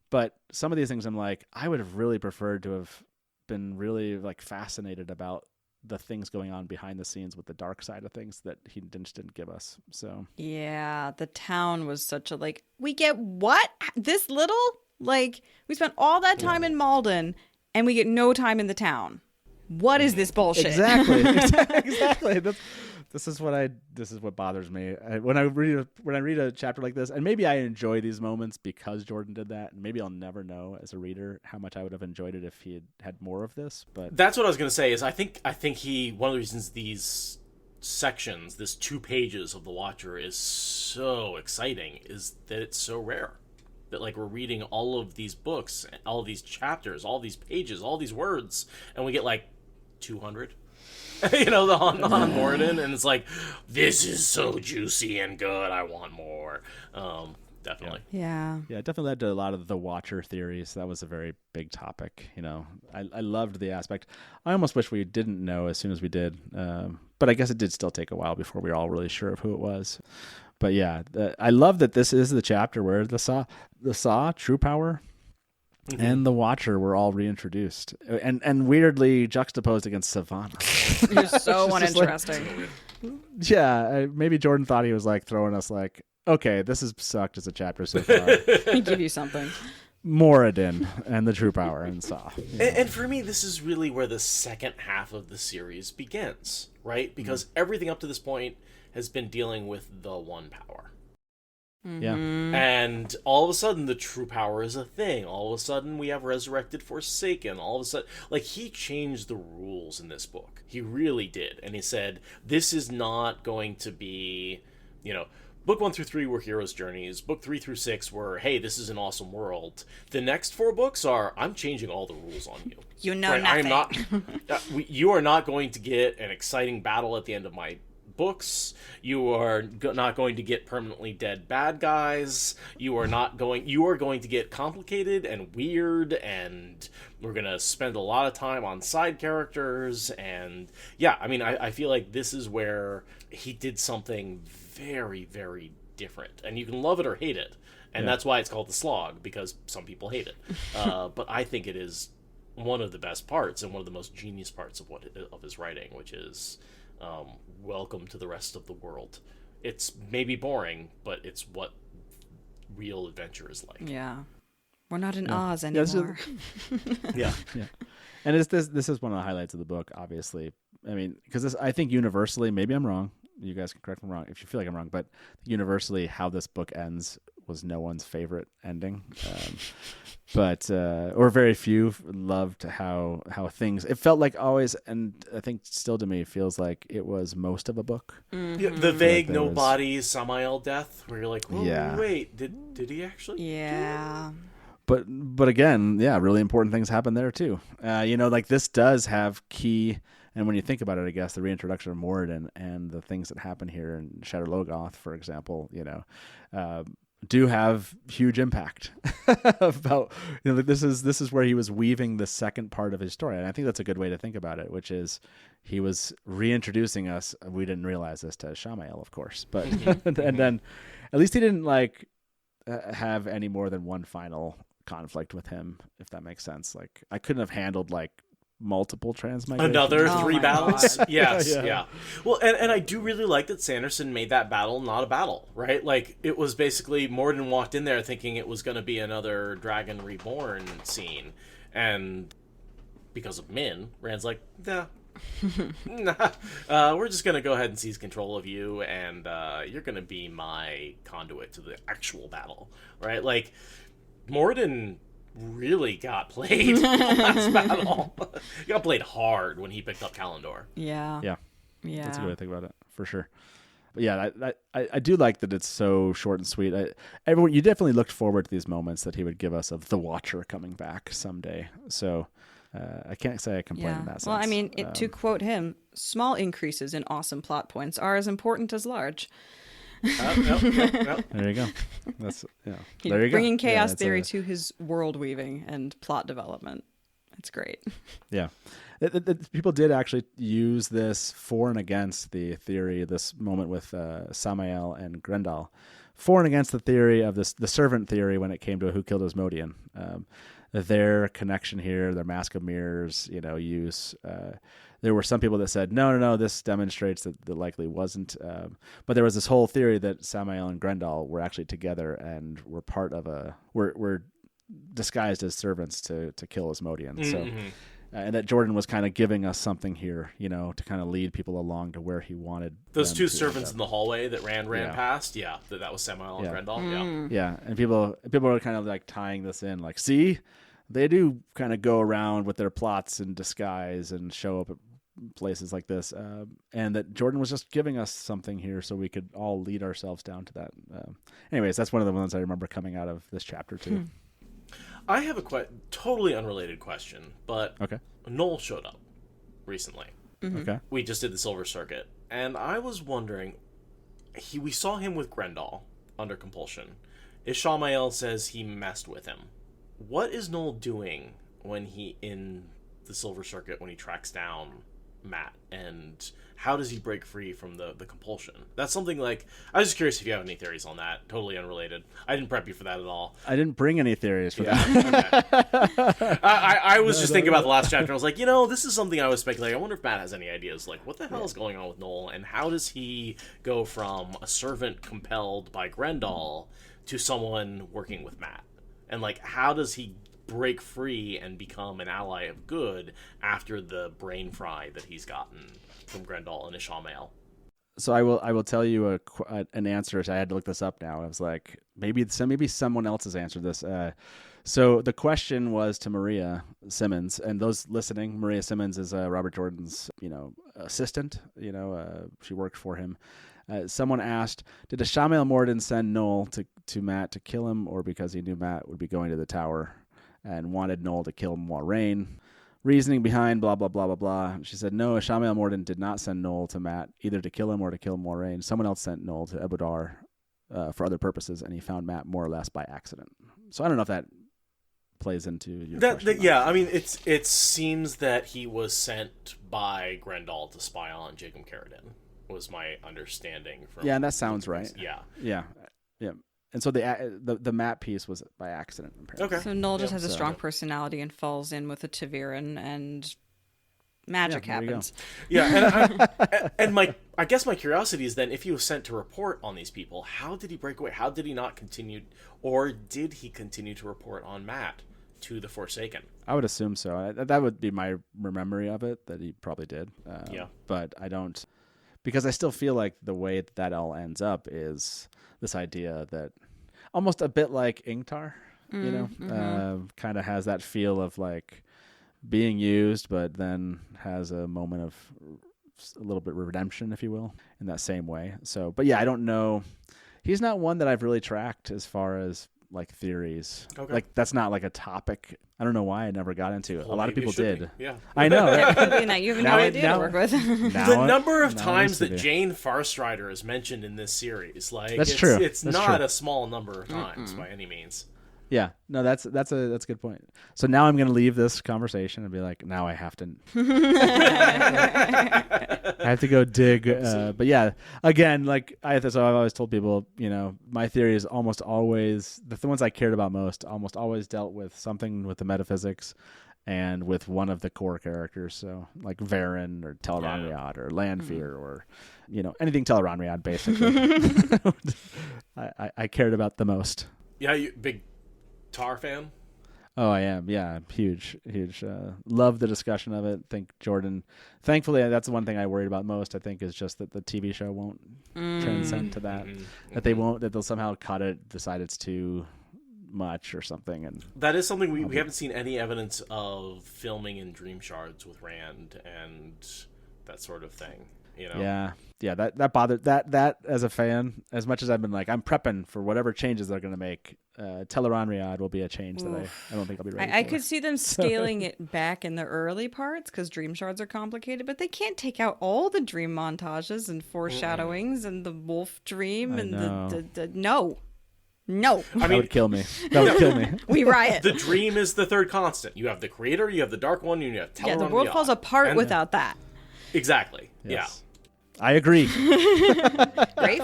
D: but some of these things I'm like, I would have really preferred to have been really like fascinated about the things going on behind the scenes with the dark side of things that he just didn't give us. So
B: Yeah, the town was such a like, we get what? This little? Like, we spent all that time in Malden and we get no time in the town. What is this bullshit?
D: exactly. This is what bothers me when I read a chapter like this, and maybe I enjoy these moments because Jordan did that, and maybe I'll never know as a reader how much I would have enjoyed it if he had more of this. But
A: That's what I was going to say. Is I think one of the reasons these sections, this 2 pages of The Watcher, is so exciting is that it's so rare. That like we're reading all of these books, all of these chapters, all these pages, all these words, and we get like 200. You know, on Moridin, and it's like, this is so juicy and good. I want more. Definitely.
B: Yeah.
D: yeah, it definitely led to a lot of the Watcher theories. That was a very big topic. You know, I loved the aspect. I almost wish we didn't know as soon as we did, but I guess it did still take a while before we were all really sure of who it was. But yeah, I love that this is the chapter where the Saw, True Power, and the Watcher were all reintroduced, and weirdly juxtaposed against Sevanna.
B: You're so
D: It's just
B: uninteresting.
D: Yeah, maybe Jordan thought he was like throwing us like, okay, this has sucked as a chapter so far.
B: Let me give you something.
D: Moridin and the true power and Saw.
A: And for me, this is really where the second half of the series begins, right? Because everything up to this point has been dealing with the one power.
D: Yeah.
A: And all of a sudden, the true power is a thing. All of a sudden, we have resurrected Forsaken. All of a sudden, like, he changed the rules in this book. He really did. And he said, this is not going to be, book 1 through 3 were heroes' journeys. Book 3 through 6 were, hey, this is an awesome world. The next 4 books are, I'm changing all the rules on you.
B: You know nothing.
A: I am not. You are not going to get an exciting battle at the end of my books. You are not going to get permanently dead bad guys. You are going to get complicated and weird, and we're going to spend a lot of time on side characters. And yeah, I mean, I feel like this is where he did something very, very different, and you can love it or hate it, and that's why it's called the slog, because some people hate it. But I think it is one of the best parts and one of the most genius parts of his writing, which is welcome to the rest of the world. It's maybe boring, but it's what real adventure is like.
B: Yeah. We're not in Oz anymore.
A: Yeah.
D: And this is one of the highlights of the book, obviously. I mean, because I think universally, maybe I'm wrong. You guys can correct me wrong if you feel like I'm wrong, but universally, how this book ends was no one's favorite ending. Or very few loved how things, it felt like always, and I think still to me feels like it was most of a book.
A: Yeah, the vague nobody Sammael death, where you're like, whoa, wait, did he actually?
B: Yeah.
D: But again, yeah, really important things happen there too. Like this does have key, and when you think about it, I guess the reintroduction of Moridin and the things that happen here in Shadow Logoth, for example, do have huge impact about, this is where he was weaving the second part of his story. And I think that's a good way to think about it, which is he was reintroducing us. We didn't realize this to Sammael, of course, but, and then at least he didn't have any more than one final conflict with him, if that makes sense. Like I couldn't have handled multiple transmigrations.
A: Another 3 battles?
B: God.
A: Yes, yeah. Well, and I do really like that Sanderson made that battle not a battle, right? Like, it was basically Moridin walked in there thinking it was going to be another Dragon Reborn scene, and because of Min, Rand's like, nah. We're just going to go ahead and seize control of you, and you're going to be my conduit to the actual battle, right? Like, Moridin really got played in the last battle. He got played hard when he picked up Kalendor.
B: Yeah.
D: That's a good way to think about it, for sure. But yeah, I do like that it's so short and sweet. You definitely looked forward to these moments that he would give us of the Watcher coming back someday. So I can't say I complain in that sense.
B: Well, I mean, to quote him, small increases in awesome plot points are as important as large.
D: There you go. There you go.
B: Bringing chaos theory to his world weaving and plot development. It's great.
D: Yeah. People did actually use this for and against the theory, this moment with Sammael and Graendal, for and against the theory of the servant theory when it came to who killed Asmodean. Their connection here, their Mask of Mirrors, use. There were some people that said, no, this demonstrates that it likely wasn't. But there was this whole theory that Sammael and Graendal were actually together and were part of were disguised as servants to kill Asmodean. Mm-hmm. So, and that Jordan was kind of giving us something here, to kind of lead people along to where he wanted.
A: Those 2 servants in the hallway that Rand ran past, that was Sammael and Graendal.
D: Yeah, and people are kind of tying this in, see, they do kind of go around with their plots in disguise and show up at places like this, and that Jordan was just giving us something here so we could all lead ourselves down to that. Anyways, that's one of the ones I remember coming out of this chapter too.
A: I have a totally unrelated question, but
D: okay.
A: Noel showed up recently.
B: Mm-hmm.
D: Okay.
A: We just did the Silver Circuit, and I was wondering, we saw him with Graendal under compulsion. Ishamael says he messed with him. What is Noel doing when he in the Silver Circuit when he tracks down Matt, and how does he break free from the compulsion? That's something I was just curious if you have any theories on that. Totally unrelated. I didn't prep you for that at all.
D: I didn't bring any theories for that.
A: Okay. I was just thinking about the last chapter. I was like, this is something I was speculating. I wonder if Matt has any ideas. What the hell is going on with Noel, and how does he go from a servant compelled by Graendal to someone working with Matt? And like, how does he break free and become an ally of good after the brain fry that he's gotten from Graendal and Sammael?
D: So I will tell you an answer. I had to look this up now. I was like, maybe someone else has answered this. So the question was to Maria Simmons, and those listening, Maria Simmons is Robert Jordan's assistant. She worked for him. Someone asked, did a Sammael Moridin send Noel to Matt to kill him, or because he knew Matt would be going to the tower and wanted Noel to kill Moiraine? Reasoning behind blah, blah, blah, blah, blah. She said, no, Sammael Moridin did not send Noel to Matt, either to kill him or to kill Moiraine. Someone else sent Noel to Ebudar for other purposes, and he found Matt more or less by accident. So I don't know if that plays into your question.
A: Yeah, I mean, it seems that he was sent by Graendal to spy on Jacob Carradine, was my understanding.
D: Yeah, and that sounds right.
A: Yeah.
D: And so the map piece was by accident, apparently.
B: Okay. So Noel just has a strong personality and falls in with a Taviran, and magic happens.
A: Yeah, and I guess my curiosity is then, if he was sent to report on these people, how did he break away? How did he not continue, or did he continue to report on Matt to the Forsaken?
D: I would assume so. That would be my memory of it, that he probably did. But I don't, because I still feel like the way that all ends up is this idea that almost a bit like Ingtar, kind of has that feel of like being used, but then has a moment of a little bit of redemption, if you will, in that same way. So, but yeah, I don't know. He's not one that I've really tracked as far as like theories. Okay. Like that's not like a topic. I don't know why I never got into it. A lot of people did.
A: Yeah,
D: I know.
B: You have no idea to work with.
A: The number of times that Jane Farstrider is mentioned in this series, like
D: that's true.
A: It's not a small number of times by any means.
D: Yeah, no, that's a good point. So now I'm going to leave this conversation and be like, now I have to, I have to go dig. But yeah, again, like I've always told people, my theory is almost always the ones I cared about most, almost always dealt with something with the metaphysics and with one of the core characters. So like Varen or Tel'angreal or Lanfear or anything Tel'angreal basically. I cared about the most.
A: Yeah, you big Tar fan?
D: Oh, I am. Yeah, huge. Love the discussion of it. Think Jordan. Thankfully, that's the one thing I worried about most. I think is just that the TV show won't transcend to that. That they won't. That they'll somehow cut it, decide it's too much or something. And
A: that is something we haven't seen any evidence of filming in Dream Shards with Rand and that sort of thing.
D: Yeah. That bothered that as a fan. As much as I've been like, I'm prepping for whatever changes they're going to make. Tel'angreal will be a change that I don't think I'll be ready for.
B: I could see them scaling it back in the early parts because dream shards are complicated, but they can't take out all the dream montages and foreshadowings and the wolf dream and the no.
D: That would kill me.
B: We riot.
A: The dream is the third constant. You have the creator, you have the dark one, and you have Tel'angreal.
B: Yeah, the world falls apart without that.
A: Exactly.
D: Yes. I agree.
B: Great.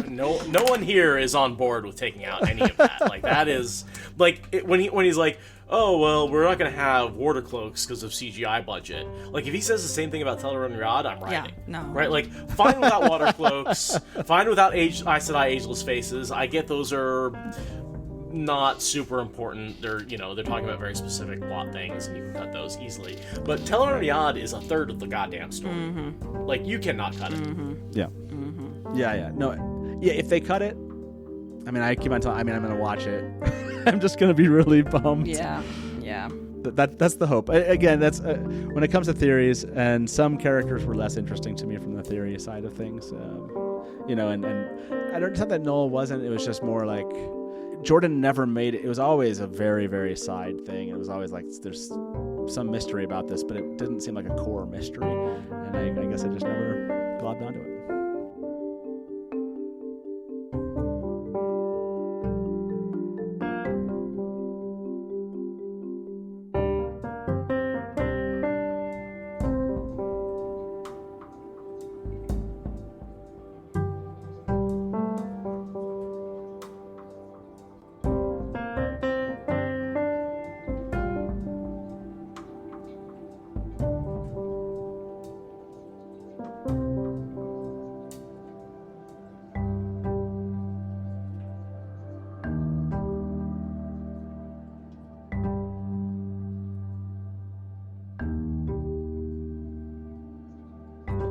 A: No one here is on board with taking out any of that. Like that is like when he's like, oh well, we're not going to have water cloaks because of CGI budget. Like if he says the same thing about Tel'angreal, I'm writing.
B: Yeah, no.
A: Right? Like fine without water cloaks, fine without Aes Sedai ageless faces. I get those are not super important. They're they're talking about very specific plot things, and you can cut those easily. But Tel'angreal is a third of the goddamn story. Like you cannot cut it.
D: Yeah. Yeah. No. Yeah. If they cut it, I mean, I keep on telling. I mean, I'm gonna watch it. I'm just gonna be really bummed.
B: Yeah.
D: That's the hope. Again, that's when it comes to theories, and some characters were less interesting to me from the theory side of things. And I don't think that Noel wasn't. It was just more like. Jordan never made it. It was always a very, very side thing. It was always like there's some mystery about this, but it didn't seem like a core mystery. And I guess I just never globbed onto it.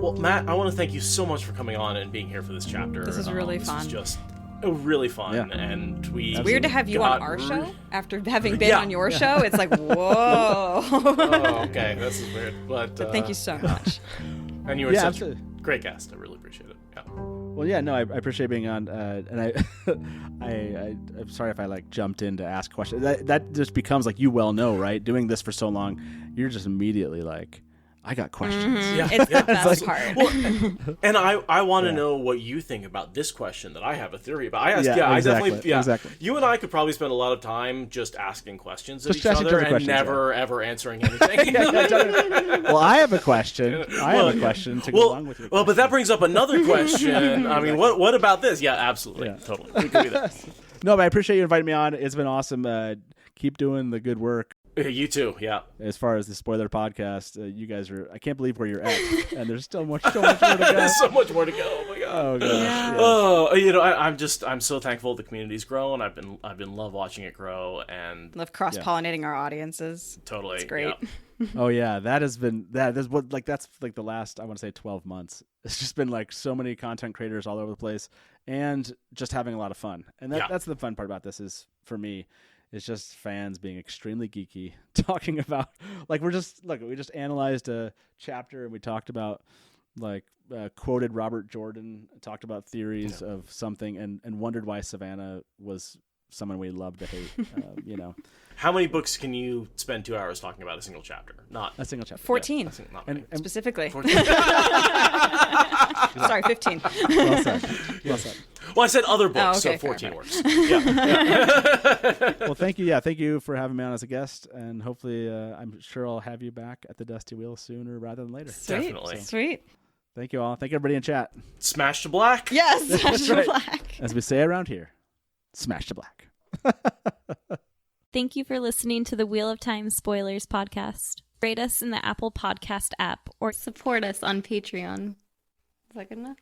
A: Well, Matt, I want to thank you so much for coming on and being here for this chapter.
B: This is really fun.
A: This is just really fun,
D: Yeah.
A: and
B: It's weird to have you on our show after having been on your show. It's like, whoa.
A: Oh, okay, this is weird, but
B: thank you so much.
A: And you were such
D: absolutely.
A: a great guest. I really appreciate it. Yeah.
D: Well, yeah, no, I appreciate being on, and I'm sorry if I like jumped in to ask questions. That just becomes like, you well know, right? Doing this for so long, you're just immediately like, I got questions.
B: Mm-hmm.
A: Yeah,
B: it's the best
D: like,
B: part.
A: Well, and I want to know what you think about this question that I have a theory about. I asked,
D: Exactly.
A: You and I could probably spend a lot of time just asking questions of
D: Just
A: each
D: ask each
A: other
D: other
A: and
D: questions,
A: never ever answering anything.
D: Well, I have a question. To go along with your
A: well, but that
D: question.
A: brings up another question. I mean, what about this? Yeah, absolutely,
D: Yeah.
A: totally. We could do that.
D: No, but I appreciate you inviting me on. It's been awesome. Keep doing the good work.
A: You too, yeah.
D: As far as the spoiler podcast, you guys are, I can't believe where you're at. And there's so much more to go.
A: There's so much more to go. Oh my god.
D: Oh gosh. Yeah.
A: Oh, you know, I'm so thankful the community's grown. I've been love watching it grow, and
B: Love cross-pollinating our audiences.
A: totally,
B: It's great.
A: yeah.
D: Oh yeah, that's like the last, I want to say 12 months. It's just been like so many content creators all over the place, and just having a lot of fun. And that's the fun part about this is, for me, it's just fans being extremely geeky, talking about like we just analyzed a chapter, and we talked about quoted Robert Jordan, talked about theories of something, and wondered why Sevanna was someone we love to hate.
A: How many books can you spend 2 hours talking about a single chapter? Not
D: A single chapter.
B: 14,
A: not many.
D: And
B: specifically.
A: 14.
B: Sorry, 15.
D: well said. Well said.
A: Well, I said other books,
B: okay,
A: so 14
B: fair.
A: works. Yeah.
D: Well, thank you. Yeah, thank you for having me on as a guest, and hopefully, I'm sure I'll have you back at the Dusty Wheel sooner rather than later.
B: Sweet.
A: Definitely.
B: Sweet.
D: Thank you all. Thank everybody in chat.
A: Smash to black.
B: Yes,
D: That's right.
B: black.
D: As we say around here, smash to black.
E: Thank you for listening to the Wheel of Time Spoilers podcast. Rate us in the Apple Podcast app or
F: Support us on Patreon. Is that good enough?